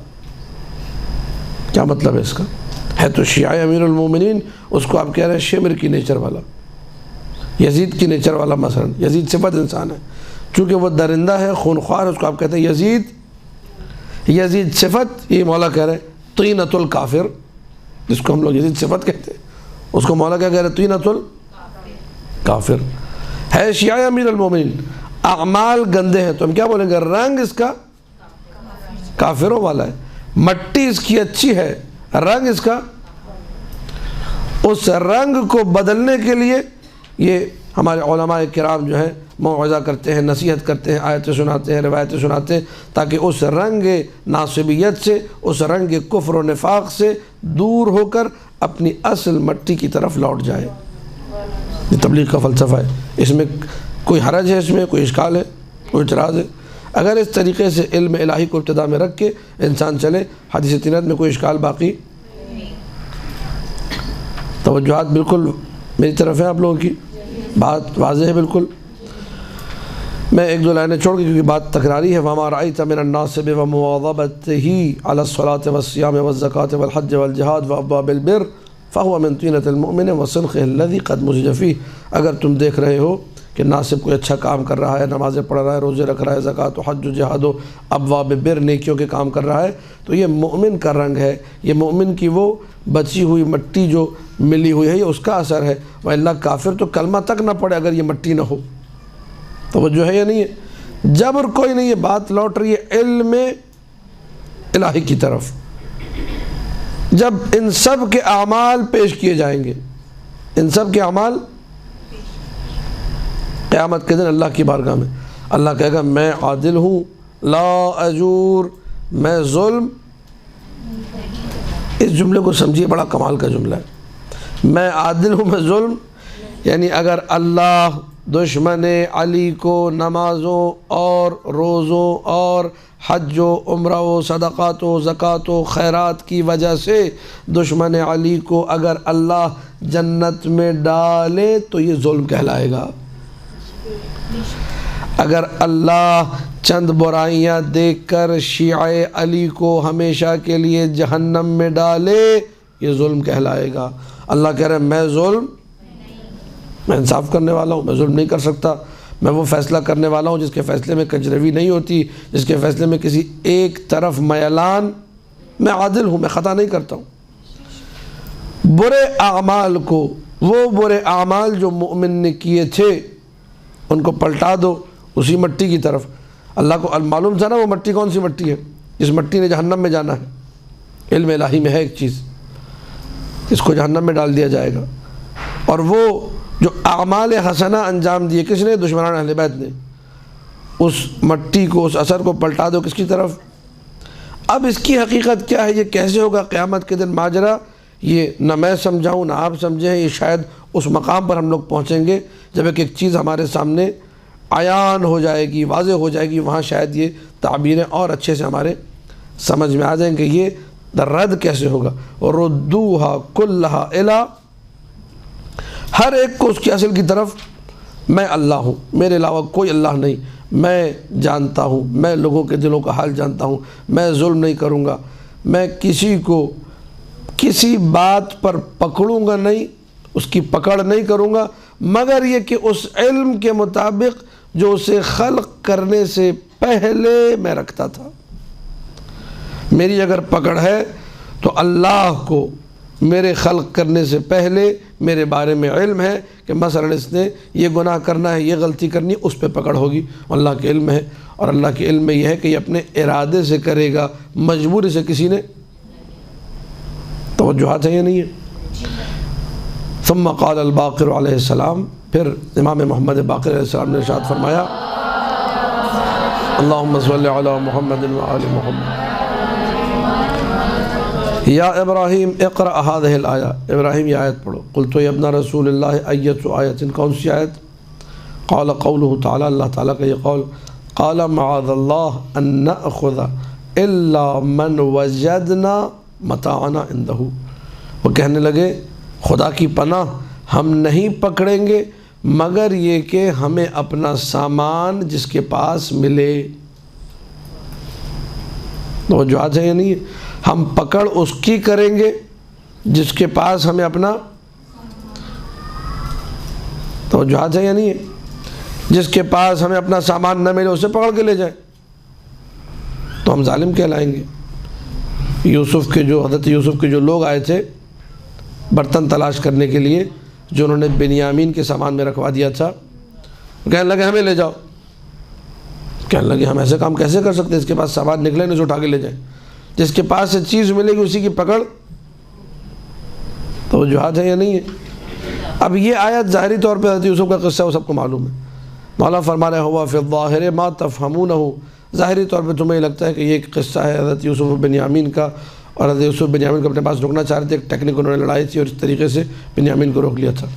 کیا مطلب ہے اس کا؟ ہے تو شیعہ امیر المومنین، اس کو آپ کہہ رہے ہیں شمر کی نیچر والا، یزید کی نیچر والا۔ مثلا یزید صفت انسان ہے، چونکہ وہ درندہ ہے، خونخوار، اس کو آپ کہتے ہیں یزید۔ یزید صفت، یہ مولا کہہ رہے ہیں طینۃ الکافر، جس کو ہم لوگ یزید صفت کہتے ہیں، اس کو مولا کیا کہہ رہے ہیں؟ طینۃ الکافر ہے شیعہ امیر المومنین۔ اعمال گندے ہیں تو ہم کیا بولیں گے؟ رنگ اس کا کافروں والا ہے، مٹی اس کی اچھی ہے، رنگ اس کا، اس رنگ کو بدلنے کے لیے یہ ہمارے علماء کرام جو ہیں موعظہ کرتے ہیں، نصیحت کرتے ہیں، آیتیں سناتے ہیں، روایتیں سناتے ہیں، تاکہ اس رنگ ناصبیت سے، اس رنگ کفر و نفاق سے دور ہو کر اپنی اصل مٹی کی طرف لوٹ جائے۔ یہ تبلیغ کا فلسفہ ہے، اس میں کوئی حرج ہے، اس میں کوئی اشکال ہے، کوئی اعتراض ہے؟ اگر اس طریقے سے علم الہی کو ابتدا میں رکھ کے انسان چلے، حدیث تینت میں کوئی اشکال باقی؟ توجہات بالکل میری طرف ہے آپ لوگوں کی، بات واضح ہے بالکل۔ میں ایک دو لائنیں چھوڑ کے کیونکہ بات تکراری ہے۔ وَمَا رَأَيْتَ مِنَ النَّاصِبِ وَمُوَاظَبَتِهِ عَلَى الصَّلَاةِ وَالصِّيَامِ وَالزَّكَاةِ وَالْحَجِّ وَالْجِهَادِ وَأَبْوَابِ الْبِرِّ فَهُوَ مِن طِينَةِ الْمُؤْمِنِ وَصِنْخِهِ الَّذِي قَدْ مُزِجَ فِيهِ، اگر تم دیکھ رہے ہو کہ ناصب کوئی اچھا کام کر رہا ہے، نمازیں پڑھ رہا ہے، روزے رکھ رہا ہے، زکوٰۃ و حج و جہاد و ابواب بر، نیکیوں کے کام کر رہا ہے، تو یہ مومن کا رنگ ہے، یہ مومن کی وہ بچی ہوئی مٹی جو ملی ہوئی ہے، یہ اس کا اثر ہے۔ وَإِلَّا کافر تو کلمہ تک نہ پڑے اگر یہ مٹی نہ ہو۔ توجہ ہے یا نہیں ہے؟ جبر کوئی نہیں ہے، بات لوٹ رہی ہے علم الہی کی طرف۔ جب ان سب کے اعمال پیش کیے جائیں گے، ان سب کے اعمال قیامت کے دن اللہ کی بارگاہ میں، اللہ کہے گا میں عادل ہوں، لا اجور، میں ظلم، اس جملے کو سمجھیے، بڑا کمال کا جملہ ہے، میں عادل ہوں، میں ظلم، یعنی اگر اللہ دشمن علی کو نمازوں اور روزوں اور حج و عمرہ و صدقات و زکوٰۃ و خیرات کی وجہ سے دشمن علی کو اگر اللہ جنت میں ڈالے تو یہ ظلم کہلائے گا۔ اگر اللہ چند برائیاں دیکھ کر شیعہ علی کو ہمیشہ کے لیے جہنم میں ڈالے یہ ظلم کہلائے گا۔ اللہ کہہ رہے ہیں میں انصاف کرنے والا ہوں، میں ظلم نہیں کر سکتا، میں وہ فیصلہ کرنے والا ہوں جس کے فیصلے میں کجروی نہیں ہوتی، جس کے فیصلے میں کسی ایک طرف میلان، میں عادل ہوں، میں خطا نہیں کرتا ہوں۔ برے اعمال کو، وہ برے اعمال جو مومن نے کیے تھے ان کو پلٹا دو اسی مٹی کی طرف۔ اللہ کو معلوم تھا نا وہ مٹی کون سی مٹی ہے، جس مٹی نے جہنم میں جانا ہے۔ علم الہی میں ہے ایک چیز، اس کو جہنم میں ڈال دیا جائے گا۔ اور وہ جو اعمال حسنہ انجام دیے کس نے؟ دشمنان اہل بیت نے۔ اس مٹی کو، اس اثر کو پلٹا دو کس کی طرف؟ اب اس کی حقیقت کیا ہے، یہ کیسے ہوگا قیامت کے دن ماجرا، یہ نہ میں سمجھاؤں نہ آپ سمجھیں، یہ شاید اس مقام پر ہم لوگ پہنچیں گے جب ایک چیز ہمارے سامنے عیان ہو جائے گی، واضح ہو جائے گی، وہاں شاید یہ تعبیریں اور اچھے سے ہمارے سمجھ میں آ جائیں کہ یہ رد کیسے ہوگا۔ وَرُدُّوهَا كُلَّهَا إِلَىٰ، ہر ایک کو اس کی اصل کی طرف، میں اللہ ہوں، میرے علاوہ کوئی اللہ نہیں، میں جانتا ہوں، میں لوگوں کے دلوں کا حال جانتا ہوں، میں ظلم نہیں کروں گا، میں کسی کو کسی بات پر پکڑوں گا نہیں، اس کی پکڑ نہیں کروں گا مگر یہ کہ اس علم کے مطابق جو اسے خلق کرنے سے پہلے میں رکھتا تھا۔ میری اگر پکڑ ہے تو اللہ کو میرے خلق کرنے سے پہلے میرے بارے میں علم ہے کہ مثلا اس نے یہ گناہ کرنا ہے، یہ غلطی کرنی ہے، اس پہ پکڑ ہوگی، اللہ کے علم ہے۔ اور اللہ کے علم میں یہ ہے کہ یہ اپنے ارادے سے کرے گا، مجبوری سے کسی نے۔ توجہات ہے یا نہیں ہے؟ ثم قال الباقر علیہ السلام، پھر امام محمد باقر علیہ السلام نے ارشاد فرمایا، اللہم صلی علی محمد وآل محمد، یا ابراہیم اقرأ هذه الآیہ، ابراہیم یہ آیت پڑھو۔ قلت یا ابن رسول اللہ ایت آیت، کون سی آیت؟ قال قوله تعالی، اللہ تعالیٰ کا یہ قول، قال معاذ اللہ ان نأخذ الا من وجدنا متاعنا عنده، وہ کہنے لگے خدا کی پناہ ہم نہیں پکڑیں گے مگر یہ کہ ہمیں اپنا سامان جس کے پاس ملے۔ توجہات ہے یا نہیں ہے؟ ہم پکڑ اس کی کریں گے جس کے پاس ہمیں اپنا، توجہات ہے یا نہیں ہے؟ جس کے پاس ہمیں اپنا سامان نہ ملے اسے پکڑ کے لے جائیں تو ہم ظالم کہلائیں گے۔ حضرت یوسف کے جو لوگ آئے تھے برتن تلاش کرنے کے لیے، جو انہوں نے بنیامین کے سامان میں رکھوا دیا تھا، کہنے لگے ہمیں لے جاؤ۔ کہنے لگے ہم ایسے کام کیسے کر سکتے ہیں، اس کے پاس سامان نکلے نہیں، اٹھا کے لے جائیں۔ جس کے پاس سے چیز ملے گی اسی کی پکڑ۔ توجہات ہے یا نہیں ہے؟ اب یہ آیت ظاہری طور پہ حضرت یوسف کا قصہ وہ سب کو معلوم ہے۔ مولا فرما رہے ہوا فی الظاہر ما تفہمونہ، ظاہری طور پہ تمہیں لگتا ہے کہ یہ ایک قصہ ہے حضرت یوسف بنیامین کا، اور حضرت یوسف بنیامین کو اپنے پاس روکنا چاہ رہے تھے، ایک ٹیکنیک انہوں نے لڑائی تھی اور اس طریقے سے بنیامین کو روک لیا تھا۔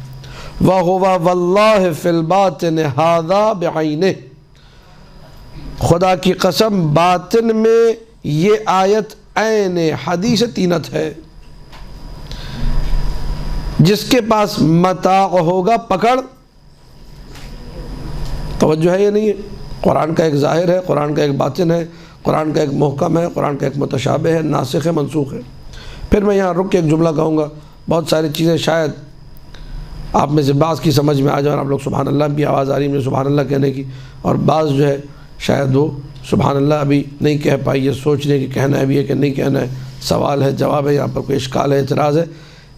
وَهُوَ وَاللَّهِ فِي الْبَاطِنِ هَذَا بِعَيْنِهِ، خدا کی قسم باطن میں یہ آیت عین حدیث تینت ہے۔ جس کے پاس متاع ہوگا پکڑ، توجہ ہے یا نہیں ہے؟ قرآن کا ایک ظاہر ہے، قرآن کا ایک باطن ہے، قرآن کا ایک محکم ہے، قرآن کا ایک متشابہ ہے، ناسخ ہے، منسوخ ہے۔ پھر میں یہاں رک کے ایک جملہ کہوں گا، بہت ساری چیزیں شاید آپ میں سے بعض کی سمجھ میں آ جائیں، اور آپ لوگ سبحان اللہ بھی آواز آ رہی ہے مجھے سبحان اللہ کہنے کی، اور بعض جو ہے شاید وہ سبحان اللہ ابھی نہیں کہہ پائی، یہ سوچ رہے کہ کہنا ہے بھی ہے کہ نہیں کہنا ہے، سوال ہے جواب ہے، یہاں پر کوئی اشکال ہے، اعتراض ہے۔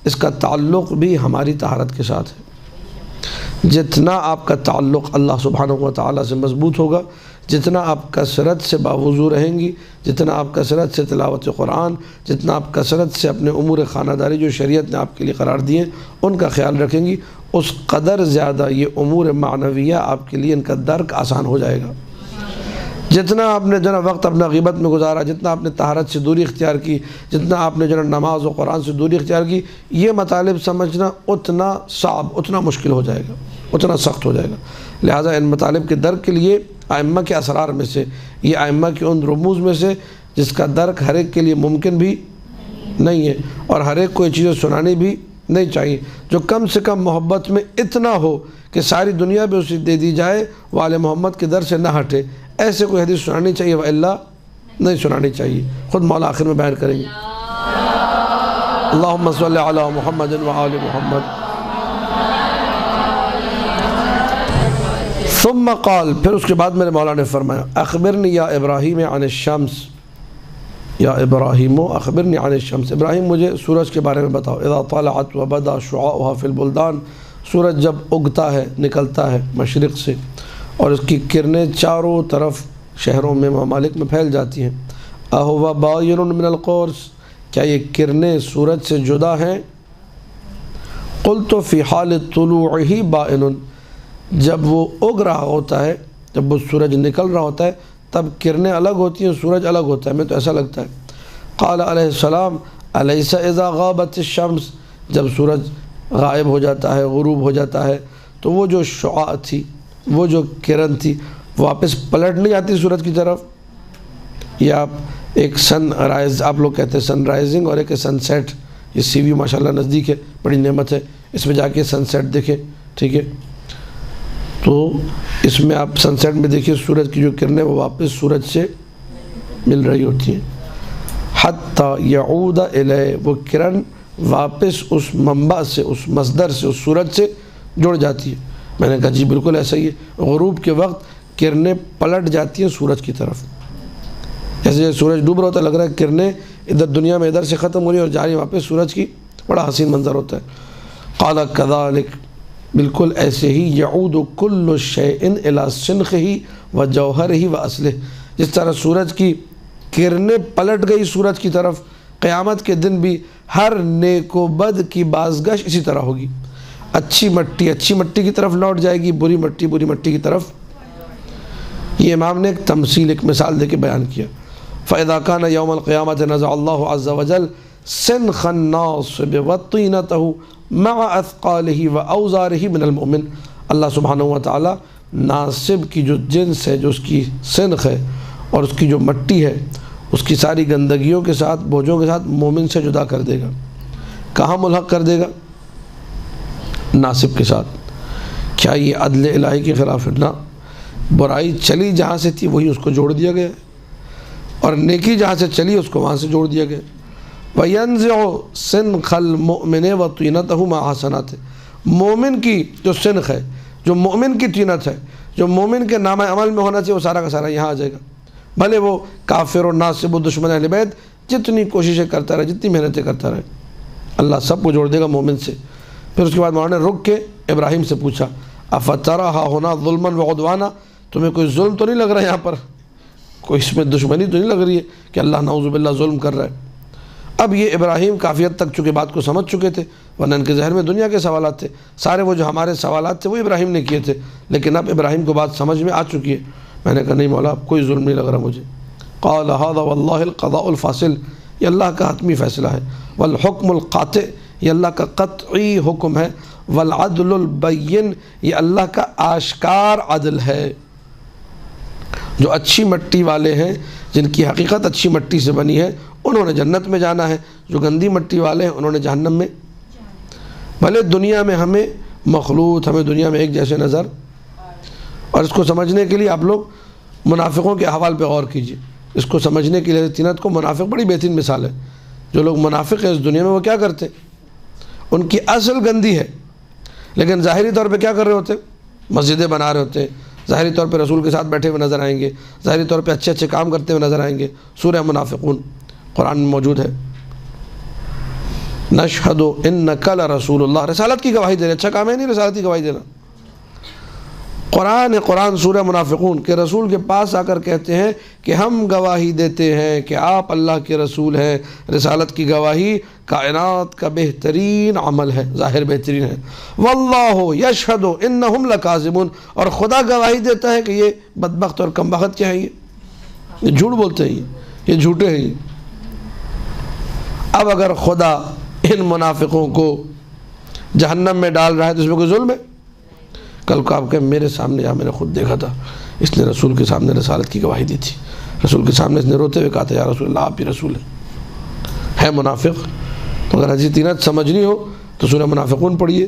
اس کا تعلق بھی ہماری طہارت کے ساتھ ہے۔ جتنا آپ کا تعلق اللہ سبحانہ و تعالیٰ سے مضبوط ہوگا، جتنا آپ کثرت سے باوضو رہیں گی، جتنا آپ کثرت سے تلاوت قرآن، جتنا آپ کثرت سے اپنے امور خانہ داری جو شریعت نے آپ کے لیے قرار دیے ان کا خیال رکھیں گی، اس قدر زیادہ یہ امور معنویہ آپ کے لیے ان کا درک آسان ہو جائے گا۔ جتنا آپ نے جنا وقت اپنا غیبت میں گزارا، جتنا آپ نے طہارت سے دوری اختیار کی، جتنا آپ نے جنا نماز و قرآن سے دوری اختیار کی، یہ مطالب سمجھنا اتنا صعب، اتنا مشکل ہو جائے گا۔ اتنا سخت ہو جائے گا۔ لہٰذا ان مطالب کے درک کے لیے ائمہ کے اسرار میں سے، یہ ائمہ کے ان رموز میں سے جس کا درک ہر ایک کے لیے ممکن بھی نہیں ہے، اور ہر ایک کو یہ چیزیں سنانی بھی نہیں چاہیے، جو کم سے کم محبت میں اتنا ہو کہ ساری دنیا بھی اسے دے دی جائے، وہ آل محمد کے در سے نہ ہٹے، ایسے کوئی حدیث سنانی چاہیے، وإلا نہیں سنانی چاہیے۔ خود مولا آخر میں بیان کریں گے۔ اللہم صلی علی محمد وآل محمد۔ ثم قال، پھر اس کے بعد میرے مولا نے فرمایا، اخبرنی یا ابراہیم عن الشمس، یا ابراہیم اخبرنی عن الشمس، ابراہیم مجھے سورج کے بارے میں بتاؤ۔ اذا طلعت وبدا شعاعها فی البلدان، سورج جب اگتا ہے، نکلتا ہے مشرق سے اور اس کی کرنیں چاروں طرف شہروں میں، ممالک میں پھیل جاتی ہیں۔ اہو باین من القرص، کیا یہ کرنیں سورج سے جدا ہیں؟ قلت فی حال طلوعہ بائن، جب وہ اگ رہا ہوتا ہے، جب وہ سورج نکل رہا ہوتا ہے تب کرنیں الگ ہوتی ہیں، سورج الگ ہوتا ہے، میں تو ایسا لگتا ہے۔ قال علیہ السلام الیس اذا غابت الشمس، جب سورج غائب ہو جاتا ہے، غروب ہو جاتا ہے، تو وہ جو شعاع تھی، وہ جو کرن تھی، واپس پلٹ نہیں آتی سورج کی طرف؟ یہ آپ ایک سن رائز، آپ لوگ کہتے ہیں سن رائزنگ، اور ایک سن سیٹ، یہ سی وی ماشاءاللہ نزدیک ہے، بڑی نعمت ہے، اس میں جا کے سن سیٹ دیکھیں، ٹھیک ہے؟ تو اس میں آپ سن سیٹ میں دیکھیں سورج کی جو کرنیں وہ واپس سورج سے مل رہی ہوتی ہیں، حتیٰ یعود الیہ، وہ کرن واپس اس منبع سے، اس مصدر سے، اس سورج سے جڑ جاتی ہے۔ میں نے کہا جی بالکل ایسا ہی ہے، غروب کے وقت کرنیں پلٹ جاتی ہیں سورج کی طرف، جیسے سورج ڈوب رہا ہوتا ہے، لگ رہا ہے کرنیں ادھر دنیا میں ادھر سے ختم ہو رہی ہیں اور جاری واپس سورج کی، بڑا حسین منظر ہوتا ہے۔ قال کذالک، بالکل ایسے ہی، یعود کل شیء الی سنخہ و جوہرہ و اصلہ، جس طرح سورج کی کرنیں پلٹ گئی سورج کی طرف، قیامت کے دن بھی ہر نیک و بد کی بازگشت اسی طرح ہوگی، اچھی مٹی کی طرف لوٹ جائے گی، بری مٹی کی طرف۔ یہ امام نے ایک تمثیل، ایک مثال دے کے بیان کیا۔ فَإِذَا كَانَ يَوْمَ الْقِيَامَةِ نَزَعَ اللَّهُ عَزَّ وَجَلَّ سِنْخَ النَّاصِبِ وَطِينَتَهُ مع اثقالہ و اوزارہ من المؤمن، اللہ سبحانہ و تعالیٰ ناصب کی جو جنس ہے، جو اس کی سنخ ہے اور اس کی جو مٹی ہے، اس کی ساری گندگیوں کے ساتھ، بوجھوں کے ساتھ مومن سے جدا کر دے گا۔ کہاں ملحق کر دے گا؟ ناصب کے ساتھ۔ کیا یہ عدل الہی کے خلاف ہے؟ نہ، برائی چلی جہاں سے تھی وہی اس کو جوڑ دیا گیا، اور نیکی جہاں سے چلی اس کو وہاں سے جوڑ دیا گیا۔ وَيَنزِعُ سِنْخَ الْمُؤْمِنِ وَطِينَتَهُ مَعَ حَسَنَاتِهِ، مومن کی جو سنخ ہے، جو مومن کی طینت ہے، جو مومن کے نامہ عمل میں ہونا چاہیے، وہ سارا کا سارا یہاں آ جائے گا، بھلے وہ کافر و ناصب و دشمن اہل بیت جتنی کوششیں کرتا رہے، جتنی محنتیں کرتا رہے، اللہ سب کو جوڑ دے گا مومن سے۔ پھر اس کے بعد مولانا نے رک کے ابراہیم سے پوچھا، اَفَتَرَىٰ هَٰهُنَا ظُلْمًا وَعُدْوَانًا، تمہیں کوئی ظلم تو نہیں لگ رہا ہے یہاں پر، کوئی اس میں دشمنی تو نہیں لگ رہی ہے کہ اللہ نعوذ باللہ ظلم کر رہا ہے؟ اب یہ ابراہیم کافی حد تک چونکہ بات کو سمجھ چکے تھے، ورنہ ان کے ذہن میں دنیا کے سوالات تھے، سارے وہ جو ہمارے سوالات تھے وہ ابراہیم نے کیے تھے، لیکن اب ابراہیم کو بات سمجھ میں آ چکی ہے۔ میں نے کہا نہیں مولا، کوئی ظلم نہیں لگ رہا مجھے۔ قال هذا والله القضاء الفاصل، یہ اللہ کا حتمی فیصلہ ہے، والحکم القاطع، یہ اللہ کا قطعی حکم ہے، والعدل البین، یہ اللہ کا آشکار عدل ہے۔ جو اچھی مٹی والے ہیں، جن کی حقیقت اچھی مٹی سے بنی ہے، انہوں نے جنت میں جانا ہے، جو گندی مٹی والے ہیں انہوں نے جہنم میں۔ بھلے دنیا میں ہمیں مخلوط، ہمیں دنیا میں ایک جیسے نظر، اور اس کو سمجھنے کے لیے آپ لوگ منافقوں کے احوال پہ غور کیجیے، اس کو سمجھنے کے لیے طینت کو، منافق بڑی بہترین مثال ہے۔ جو لوگ منافق ہیں اس دنیا میں وہ کیا کرتے ہیں؟ ان کی اصل گندی ہے، لیکن ظاہری طور پہ کیا کر رہے ہوتے ہیں؟ مسجدیں بنا رہے ہوتے ہیں، ظاہری طور پہ رسول کے ساتھ بیٹھے ہوئے نظر آئیں گے، ظاہری طور پہ اچھے اچھے کام کرتے ہوئے نظر آئیں گے۔ سورہ منافقون قرآن میں موجود ہے، نشہد انک لرسول اللہ، رسالت کی گواہی دینا، اچھا کام ہے نہیں رسالت کی گواہی دینا؟ قرآن سورہ منافقون کے رسول کے پاس آ کر کہتے ہیں کہ ہم گواہی دیتے ہیں کہ آپ اللہ کے رسول ہیں، رسالت کی گواہی کائنات کا بہترین عمل ہے، ظاہر بہترین ہے۔ واللہ یشہد انہم لکاذبون، اور خدا گواہی دیتا ہے کہ یہ بدبخت اور کمبخت کیا ہے، یہ جھوٹ بولتے ہیں، یہ جھوٹے ہیں۔ اب اگر خدا ان منافقوں کو جہنم میں ڈال رہا ہے تو اس میں کوئی ظلم ہے؟ کل کو آپ کہیں میرے سامنے یا میں نے خود دیکھا تھا، اس نے رسول کے سامنے رسالت کی گواہی دی تھی، رسول کے سامنے اس نے روتے ہوئے کہا تھا یا رسول اللہ آپ ہی رسول ہیں، ہے منافق؟ تو اگر حدیث تینت سمجھنی ہو تو سورہ منافقون پڑھیے،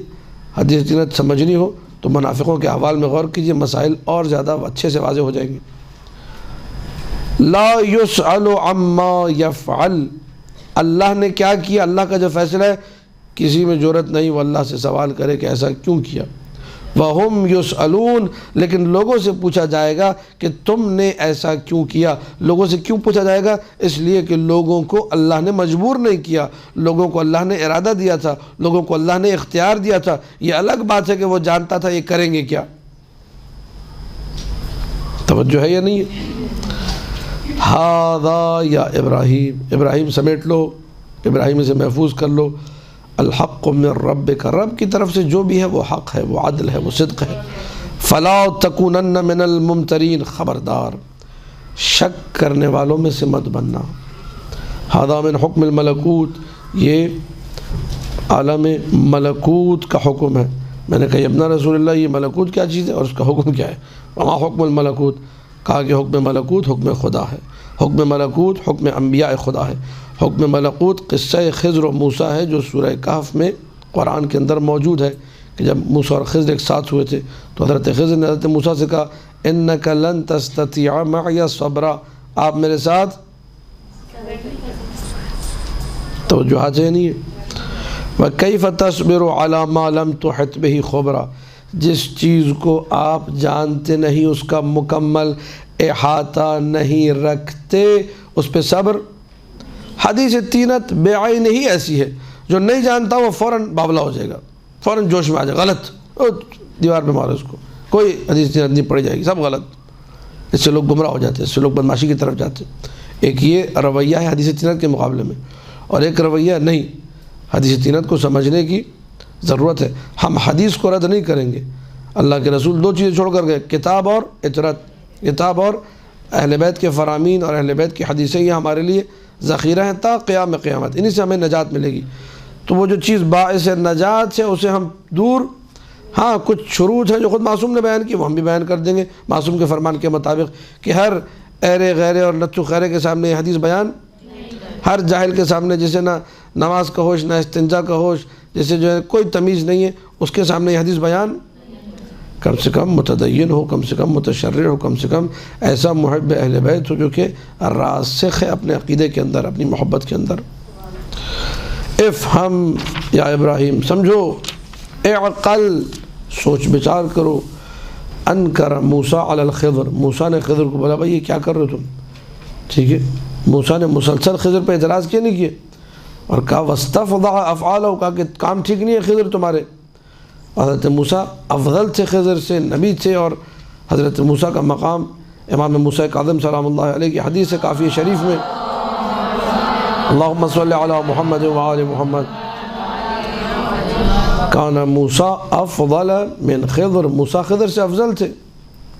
حدیث تینت سمجھنی ہو تو منافقوں کے احوال میں غور کیجئے، مسائل اور زیادہ اچھے سے واضح ہو جائیں گے۔ لا یسأل عما یفعل، اللہ نے کیا کیا، اللہ کا جو فیصلہ ہے کسی میں جرأت نہیں وہ اللہ سے سوال کرے کہ ایسا کیوں کیا۔ وَهُمْ يُسْأَلُونَ، لیکن لوگوں سے پوچھا جائے گا کہ تم نے ایسا کیوں کیا۔ لوگوں سے کیوں پوچھا جائے گا؟ اس لیے کہ لوگوں کو اللہ نے مجبور نہیں کیا، لوگوں کو اللہ نے ارادہ دیا تھا، لوگوں کو اللہ نے اختیار دیا تھا۔ یہ الگ بات ہے کہ وہ جانتا تھا یہ کریں گے کیا۔ توجہ ہے یا نہیں ہے؟ ہذا یا ابراہیم، ابراہیم سمیٹ لو، ابراہیم سے محفوظ کر لو، الحق من ربک، رب کی طرف سے جو بھی ہے وہ حق ہے، وہ عدل ہے، وہ صدق ہے۔ فلا تکونن من الممترین، خبردار شک کرنے والوں میں سے مت بننا۔ ھذا من حکم الملکوت، یہ عالم ملکوت کا حکم ہے۔ میں نے کہا ابن رسول اللہ یہ ملکوت کیا چیز ہے اور اس کا حکم کیا ہے؟ وما حکم الملکوت، کہا کہ حکم ملکوت حکم خدا ہے، حکم ملکوت حکم انبیاء خدا ہے۔ حکم ملکوت قصہ خضر و موسیٰ ہے جو سورہ کہف میں قرآن کے اندر موجود ہے کہ جب موسیٰ اور خضر ایک ساتھ ہوئے تھے تو حضرت خضر نے حضرت موسیٰ سے کہا انک لن تستطیع معی صبرا، آپ میرے ساتھ توجہ ہے نہیں ہے۔ وَكَيْفَ تَصْبِرُ عَلَى مَا لَمْ تُحِطْ بِهِ خُبْرًا، جس چیز کو آپ جانتے نہیں اس کا مکمل احاطہ نہیں رکھتے اس پہ صبر۔ حدیث تینت بے عین ہی ایسی ہے، جو نہیں جانتا وہ فوراً باولا ہو جائے گا، فوراً جوش میں آ جائے گا، غلط دیوار پہ مارو اس کو، کوئی حدیث تینت نہیں پڑھی جائے گی، سب غلط۔ اس سے لوگ گمراہ ہو جاتے ہیں، اس سے لوگ بدماشی کی طرف جاتے ہیں۔ ایک یہ رویہ ہے حدیث تینت کے مقابلے میں، اور ایک رویہ نہیں، حدیث تینت کو سمجھنے کی ضرورت ہے۔ ہم حدیث کو رد نہیں کریں گے، اللہ کے رسول دو چیزیں چھوڑ کر گئے، کتاب اور اطرت، کتاب اور اہل بیت کے فرامین اور اہل بیت کی حدیثیں، یہ ہمارے لیے ذخیرہ ہیں تا قیام قیامت، انہی سے ہمیں نجات ملے گی۔ تو وہ جو چیز باعث نجات ہے اسے ہم دور، ہاں کچھ شروط ہیں جو خود معصوم نے بیان کی وہ ہم بھی بیان کر دیں گے معصوم کے فرمان کے مطابق، کہ ہر ایرے غیرے اور لچو خیرے کے سامنے یہ حدیث بیان، ہر جاہل کے سامنے جسے نہ نماز کا ہوش نہ استنجا کا ہوش، جسے جو ہے کوئی تمیز نہیں ہے، اس کے سامنے یہ حدیث بیان، کم سے کم متدین ہو، کم سے کم متشرع ہو، کم سے کم ایسا محب اہل بیت ہو جو کہ راسخ ہے اپنے عقیدے کے اندر، اپنی محبت کے اندر۔ افہم یا ابراہیم، سمجھو، اعقل، سوچ بچار کرو، انکر موسیٰ علی الخضر، موسیٰ نے خضر کو بولا بھائی یہ کیا کر رہے ہو تم، ٹھیک ہے، موسیٰ نے مسلسل خضر پہ اعتراض کیا نہیں کیے، اور کہا واستفضع افعالہ، کہا کہ کام ٹھیک نہیں ہے خضر تمہارے۔ حضرت موسیٰ افضل تھے خضر سے، نبی تھے، اور حضرت موسیٰ کا مقام امام موسیٰ کاظم سلام اللہ علیہ کی حدیث ہے کافی شریف میں، اللہم صلی علی محمد وآل محمد، کان موسیٰ افضل من خضر، موسیٰ خضر سے افضل تھے۔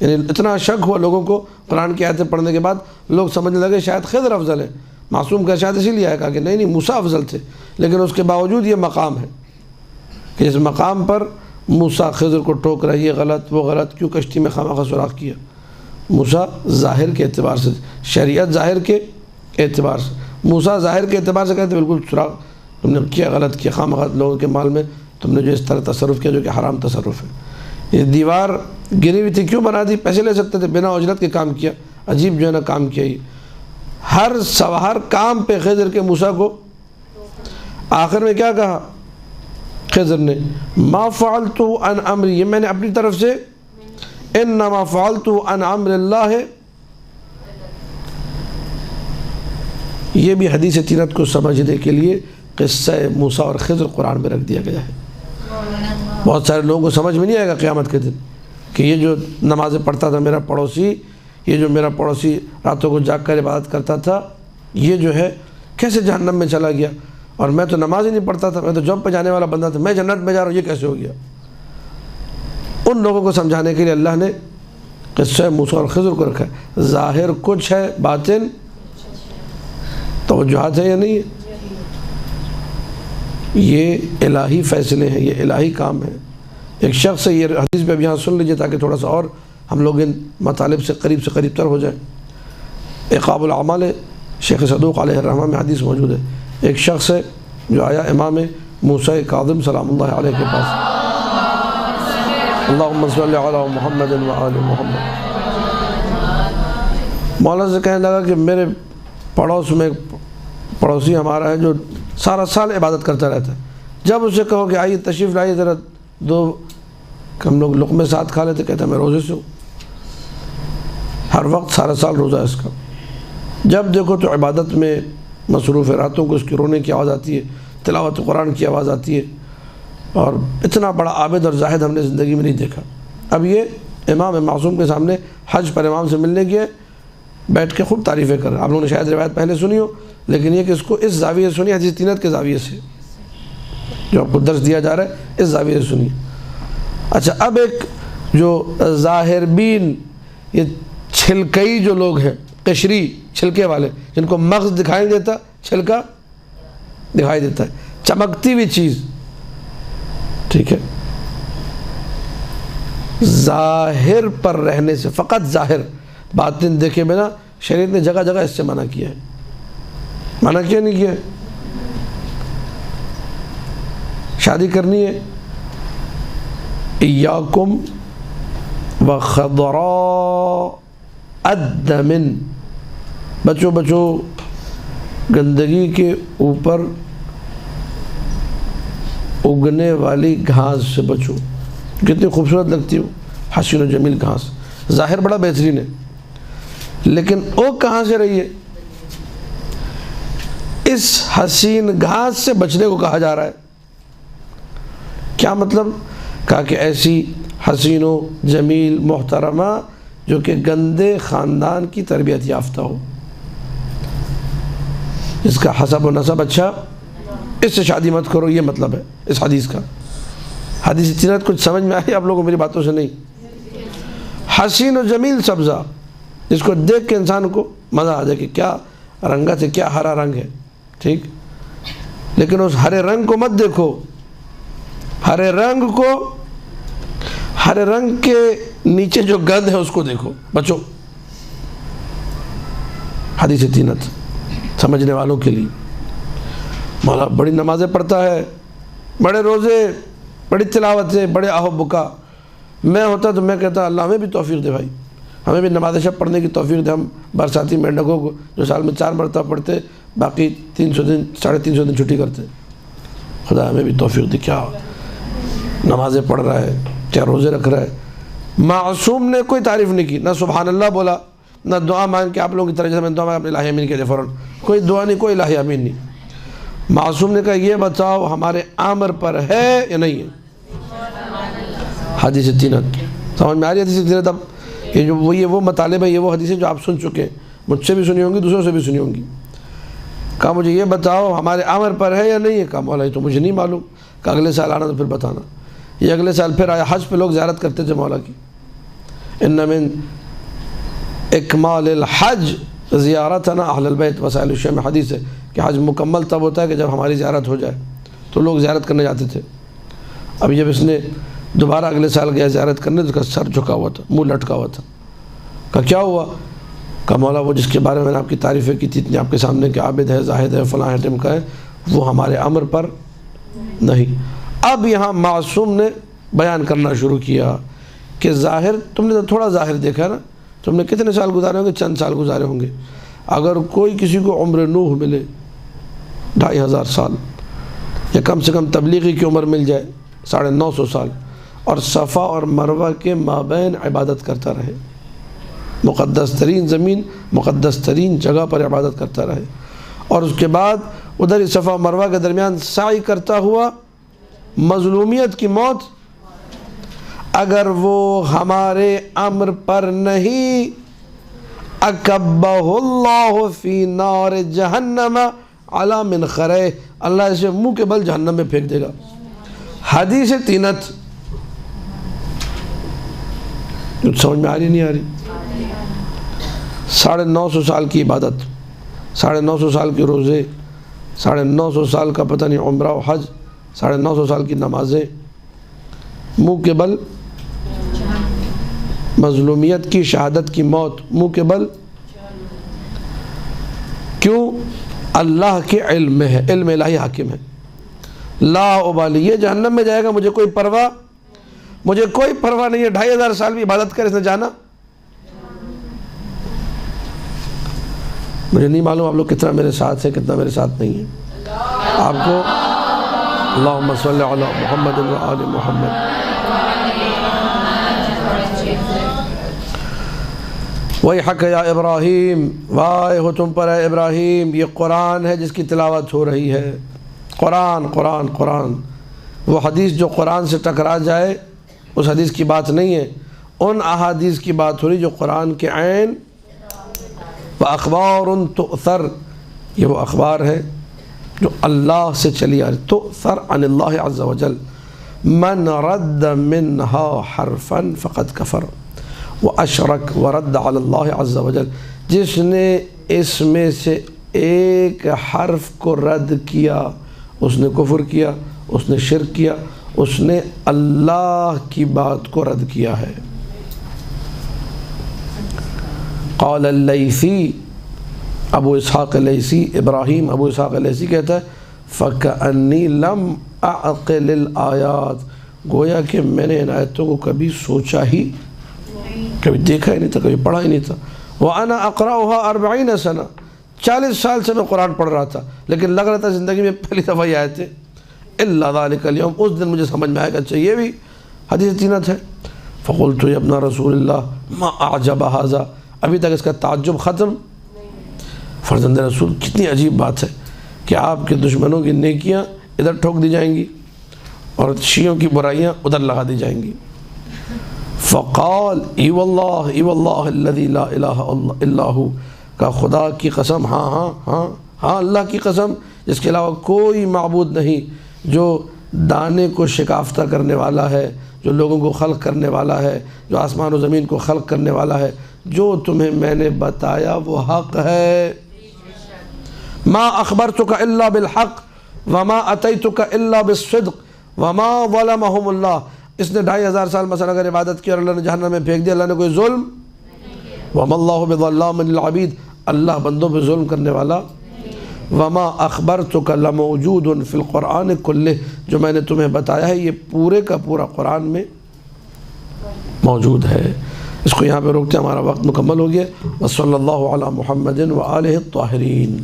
یعنی اتنا شک ہوا لوگوں کو قرآن کی آیتیں پڑھنے کے بعد، لوگ سمجھنے لگے شاید خضر افضل ہے، معصوم کا شاید اسی لیے ہے، کہا کہ نہیں موسیٰ افضل تھے، لیکن اس کے باوجود یہ مقام ہے کہ اس مقام پر موسیٰ خضر کو ٹوک رہا ہے، یہ غلط وہ غلط، کیوں کشتی میں خامخواہ سوراخ کیا۔ موسیٰ ظاہر کے اعتبار سے، شریعت ظاہر کے اعتبار سے، موسیٰ ظاہر کے اعتبار سے کہتے بالکل سوراخ تم نے کیا، غلط کیا، خامخواہ لوگوں کے مال میں تم نے جو اس طرح تصرف کیا جو کہ حرام تصرف ہے۔ یہ دیوار گری ہوئی تھی کیوں بنا دی، پیسے لے سکتے تھے، بنا اجرت کے کام کیا، عجیب جو ہے نا کام کیا۔ یہ ہر کام پہ خضر کے موسیٰ کو آخر میں کیا کہا خضر نے، ما فعلت عن امری، یہ میں نے اپنی طرف سے، انما فعلت عن امر اللہ، یہ بھی حدیث تینت کو سمجھنے کے لیے قصہ موسیٰ اور خضر قرآن میں رکھ دیا گیا ہے۔ بہت سارے لوگوں کو سمجھ میں نہیں آئے گا قیامت کے دن کہ یہ جو نمازیں پڑھتا تھا میرا پڑوسی، یہ جو میرا پڑوسی راتوں کو جاگ کر عبادت کرتا تھا، یہ جو ہے کیسے جہنم میں چلا گیا، اور میں تو نماز ہی نہیں پڑھتا تھا، میں تو جاب پہ جانے والا بندہ تھا، میں جنت میں جا رہا ہوں، یہ کیسے ہو گیا۔ ان لوگوں کو سمجھانے کے لیے اللہ نے قصہ موسیٰ اور خضر کو رکھا ہے۔ ظاہر کچھ ہے، باطن توجہات ہے یا نہیں ہے، یہ الہی فیصلے ہیں، یہ الہی کام ہے، ایک شخص ہے، یہ حدیث بھی اب یہاں سن لیجیے تاکہ تھوڑا سا اور ہم لوگ ان مطالب سے قریب تر ہو جائیں۔ عقاب الاعمال شیخ صدوق علیہ الرحمہ میں حدیث موجود ہے، ایک شخص ہے جو آیا امام موسیٰ کاظم سلام اللہ علیہ کے پاس، اللہم صلی علی محمد و آل محمد، مولا سے کہنے لگا کہ میرے پڑوس میں پڑوسی ہمارا ہے جو سارا سال عبادت کرتا رہتا ہے، جب اسے کہو کہ آئیے تشریف لائیے ذرا دو ہم لوگ لقمے ساتھ کھا لیتے، کہتا ہے میں روزے سے ہوں، ہر وقت سارا سال روزہ ہے اس کا، جب دیکھو تو عبادت میں مصروف ہے، راتوں کو اس کی رونے کی آواز آتی ہے، تلاوت قرآن کی آواز آتی ہے، اور اتنا بڑا عابد اور زاہد ہم نے زندگی میں نہیں دیکھا۔ اب یہ امام معصوم کے سامنے حج پر امام سے ملنے گئے، بیٹھ کے خوب تعریفیں کر رہے ہیں، آپ لوگوں نے شاید روایت پہلے سنی ہو، لیکن یہ کہ اس کو اس زاویے سے سنی، حدیث تینت کے زاویے سے جو آپ کو درس دیا جا رہا ہے اس زاویے سے سنی۔ اچھا، اب ایک جو ظاہر بین، یہ چھلکئی جو لوگ ہیں، قشری چھلکے والے، جن کو مغز دکھائی دیتا، چھلکا دکھائی دیتا ہے، چمکتی ہوئی چیز، ٹھیک ہے، ظاہر پر رہنے سے، فقط ظاہر، باطن دیکھے بنا شریعت نے جگہ جگہ اس سے منع کیا ہے۔ منع کیا نہیں کیا ہے؟ شادی کرنی ہے، ایاکم وخضراء الدم، بچو گندگی کے اوپر اگنے والی گھاس سے بچو، کتنی خوبصورت لگتی ہو، حسین و جمیل گھاس، ظاہر بڑا بہترین ہے، لیکن وہ کہاں سے رہی ہے؟ اس حسین گھاس سے بچنے کو کہا جا رہا ہے۔ کیا مطلب؟ کہا کہ ایسی حسین و جمیل محترمہ جو کہ گندے خاندان کی تربیت یافتہ ہو، اس کا حسب و نسب اچھا، اس سے شادی مت کرو، یہ مطلب ہے اس حدیث کا۔ حدیث تینت کچھ سمجھ میں آئی آپ لوگوں کو میری باتوں سے؟ نہیں۔ حسین و جمیل سبزہ، جس کو دیکھ کے انسان کو مزہ آ جائے کہ کیا رنگت ہے، کیا ہرا رنگ ہے، ٹھیک، لیکن اس ہرے رنگ کو مت دیکھو، ہرے رنگ کے نیچے جو گند ہے اس کو دیکھو، بچو۔ حدیث تینت سمجھنے والوں کے لیے، مولا بڑی نمازیں پڑھتا ہے، بڑے روزے، بڑی تلاوتیں، بڑے آہ و بکا، میں ہوتا تو میں کہتا اللہ ہمیں بھی توفیق دے بھائی، ہمیں بھی نماز شب پڑھنے کی توفیق دے، ہم برساتی مینڈکوں کو جو سال میں 4 مرتبہ پڑھتے، باقی 300 دن 350 دن چھٹی کرتے، خدا ہمیں بھی توفیق دے، کیا نمازیں پڑھ رہا ہے، کیا روزے رکھ رہا ہے۔ معصوم نے کوئی تعریف نہیں کی، نہ سبحان اللہ بولا، نہ دعا مانگ کے آپ لوگوں کی طرح جیسے میں دعا مانگ اپنے الہی امین کہتے فوراً، کوئی دعا نہیں، کوئی الہی امین نہیں۔ معصوم نے کہا یہ بتاؤ ہمارے امر پر ہے یا نہیں ہے؟ حدیث تینت سمجھ میں آ رہی ہے؟ حدیث تینت اب یہ وہ مطالب ہے، یہ وہ حدیثیں جو آپ سن چکے ہیں، مجھ سے بھی سنی ہوں گی، دوسروں سے بھی سنی ہوں گی۔ کہا مجھے یہ بتاؤ ہمارے امر پر ہے یا نہیں ہے؟ کہا مولا یہ تو مجھے نہیں معلوم۔ کہا اگلے سال آنا تو پھر بتانا۔ یہ اگلے سال پھر آیا، حج پہ لوگ زیارت کرتے تھے مولا کی، ان من اکمال الحج زیارتنا اہل البیت وسائل الشیء، حدیث ہے کہ حج مکمل تب ہوتا ہے کہ جب ہماری زیارت ہو جائے، تو لوگ زیارت کرنے جاتے تھے۔ اب جب اس نے دوبارہ اگلے سال گیا زیارت کرنے تو اس کا سر جھکا ہوا تھا، منہ لٹکا ہوا تھا۔ کہا کیا ہوا؟ کہا مولا وہ جس کے بارے میں نے آپ کی تعریفیں کی تھی اتنی آپ کے سامنے کہ عابد ہے، زاہد ہے، فلاں ہے، ٹمکا ہے، وہ ہمارے امر پر نہیں۔ اب یہاں معصوم نے بیان کرنا شروع کیا کہ ظاہر، تم نے تو تھوڑا ظاہر دیکھا نا، تم نے کتنے سال گزارے ہوں گے؟ چند سال گزارے ہوں گے۔ اگر کوئی کسی کو عمر نوح ملے 2500 سال، یا کم سے کم تبلیغی کی عمر مل جائے 950 سال، اور صفا اور مروہ کے مابین عبادت کرتا رہے، مقدس ترین زمین، مقدس ترین جگہ پر عبادت کرتا رہے، اور اس کے بعد ادھر ہی صفا و مروہ کے درمیان سعی کرتا ہوا مظلومیت کی موت، اگر وہ ہمارے امر پر نہیں، اکبہ اللہ فی نار جہنم علی منخرہ، اللہ اسے منہ کے بل جہنم میں پھینک دے گا۔ حدیث تینت کچھ سمجھ میں آ رہی نہیں آ رہی؟ 950 سال کی عبادت، 950 سال کے روزے، 950 سال کا پتہ نہیں عمرہ و حج، 950 سال کی نمازیں، منہ کے بل مظلومیت کی شہادت کی موت منہ کے بل کیوں؟ اللہ کے علم میں ہے، علم الہی حاکم ہے. لا ابالی، یہ جہنم میں جائے گا مجھے کوئی پرواہ نہیں ہے. 2500 سال بھی عبادت کر اس نے جانا. مجھے نہیں معلوم آپ لوگ کتنا میرے ساتھ ہے کتنا میرے ساتھ نہیں ہے. آپ کو اللہم صلی علی محمد و آل محمد. ویحک یا ابراہیم، وائے ہو تم پر اے ابراہیم. یہ قرآن ہے جس کی تلاوت ہو رہی ہے. قرآن قرآن قرآن. وہ حدیث جو قرآن سے ٹکرا جائے اس حدیث کی بات نہیں ہے، ان احادیث کی بات ہو رہی جو قرآن کے عین. وَأَخْبَارٌ تُؤْثَرُ، یہ وہ اخبار ہے جو اللہ سے چلی آ رہی. تُؤْثَرُ عن اللہ عز وجل. من رد منها حرفا فقد کفر واشرک ورد علی اللہ عز وجل. جس نے اس میں سے ایک حرف کو رد کیا اس نے کفر کیا، اس نے شرک کیا، اس نے اللہ کی بات کو رد کیا ہے. قال اللیثی، ابو اسحاق لیثی، ابراہیم ابو اسحاق لیثی کہتا ہے فَكَأَنِّي لَمْ أَعْقِلِ الْآيَاتِ، گویا کہ میں نے ان آیتوں کو کبھی سوچا ہی، کبھی دیکھا ہی نہیں تھا، کبھی پڑھا ہی نہیں تھا. وَأَنَا أَقْرَأُهَا 40 سنہ، 40 سال سے میں قرآن پڑھ رہا تھا، لیکن لگ رہا تھا زندگی میں پہلی دفعہ یہ آیتیں. إِلَّا ذَلِكَ الْيَوْمِ، اس دن مجھے سمجھ میں آئے گا اچھا یہ بھی حدیث تینت ہے. فَقُلْتُ يَا ابْنَ رسول اللہ مَا أَعْجَبَ هَذَا، ابھی تک اس کا تعجب ختم. فرزند رسول کتنی عجیب بات ہے کہ آپ کے دشمنوں کی نیکیاں ادھر ٹھوک دی جائیں گی اور شیعوں کی برائیاں ادھر لگا دی جائیں گی. فقال ای واللہ الذی لا الہ الا ہو، کا خدا کی قسم، ہاں ہاں ہاں ہاں اللہ کی قسم جس کے علاوہ کوئی معبود نہیں، جو دانے کو شکافتہ کرنے والا ہے، جو لوگوں کو خلق کرنے والا ہے، جو آسمان و زمین کو خلق کرنے والا ہے. جو تمہیں میں نے بتایا وہ حق ہے. ما اخبرتک الا بالحق وما اتیتک الا بالصدق وما ظلمہم اللہ. اس نے 2500 سال مثلا اگر عبادت کی اور اللہ نے جہنم میں پھینک دیا، اللہ نے کوئی ظلم. وما اللہ بظلام للعبید، اللہ بندوں پہ ظلم کرنے والا. وما اخبرتک لموجود فی القرآن کلہ، جو میں نے تمہیں بتایا ہے یہ پورے کا پورا قرآن میں موجود ہے. اس کو یہاں پہ روکتے ہیں، ہمارا وقت مکمل ہو گیا. وصلی اللہ علی محمد وآلہ الطاہرین.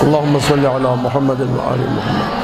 اللہم صلی علی محمد وآل محمد.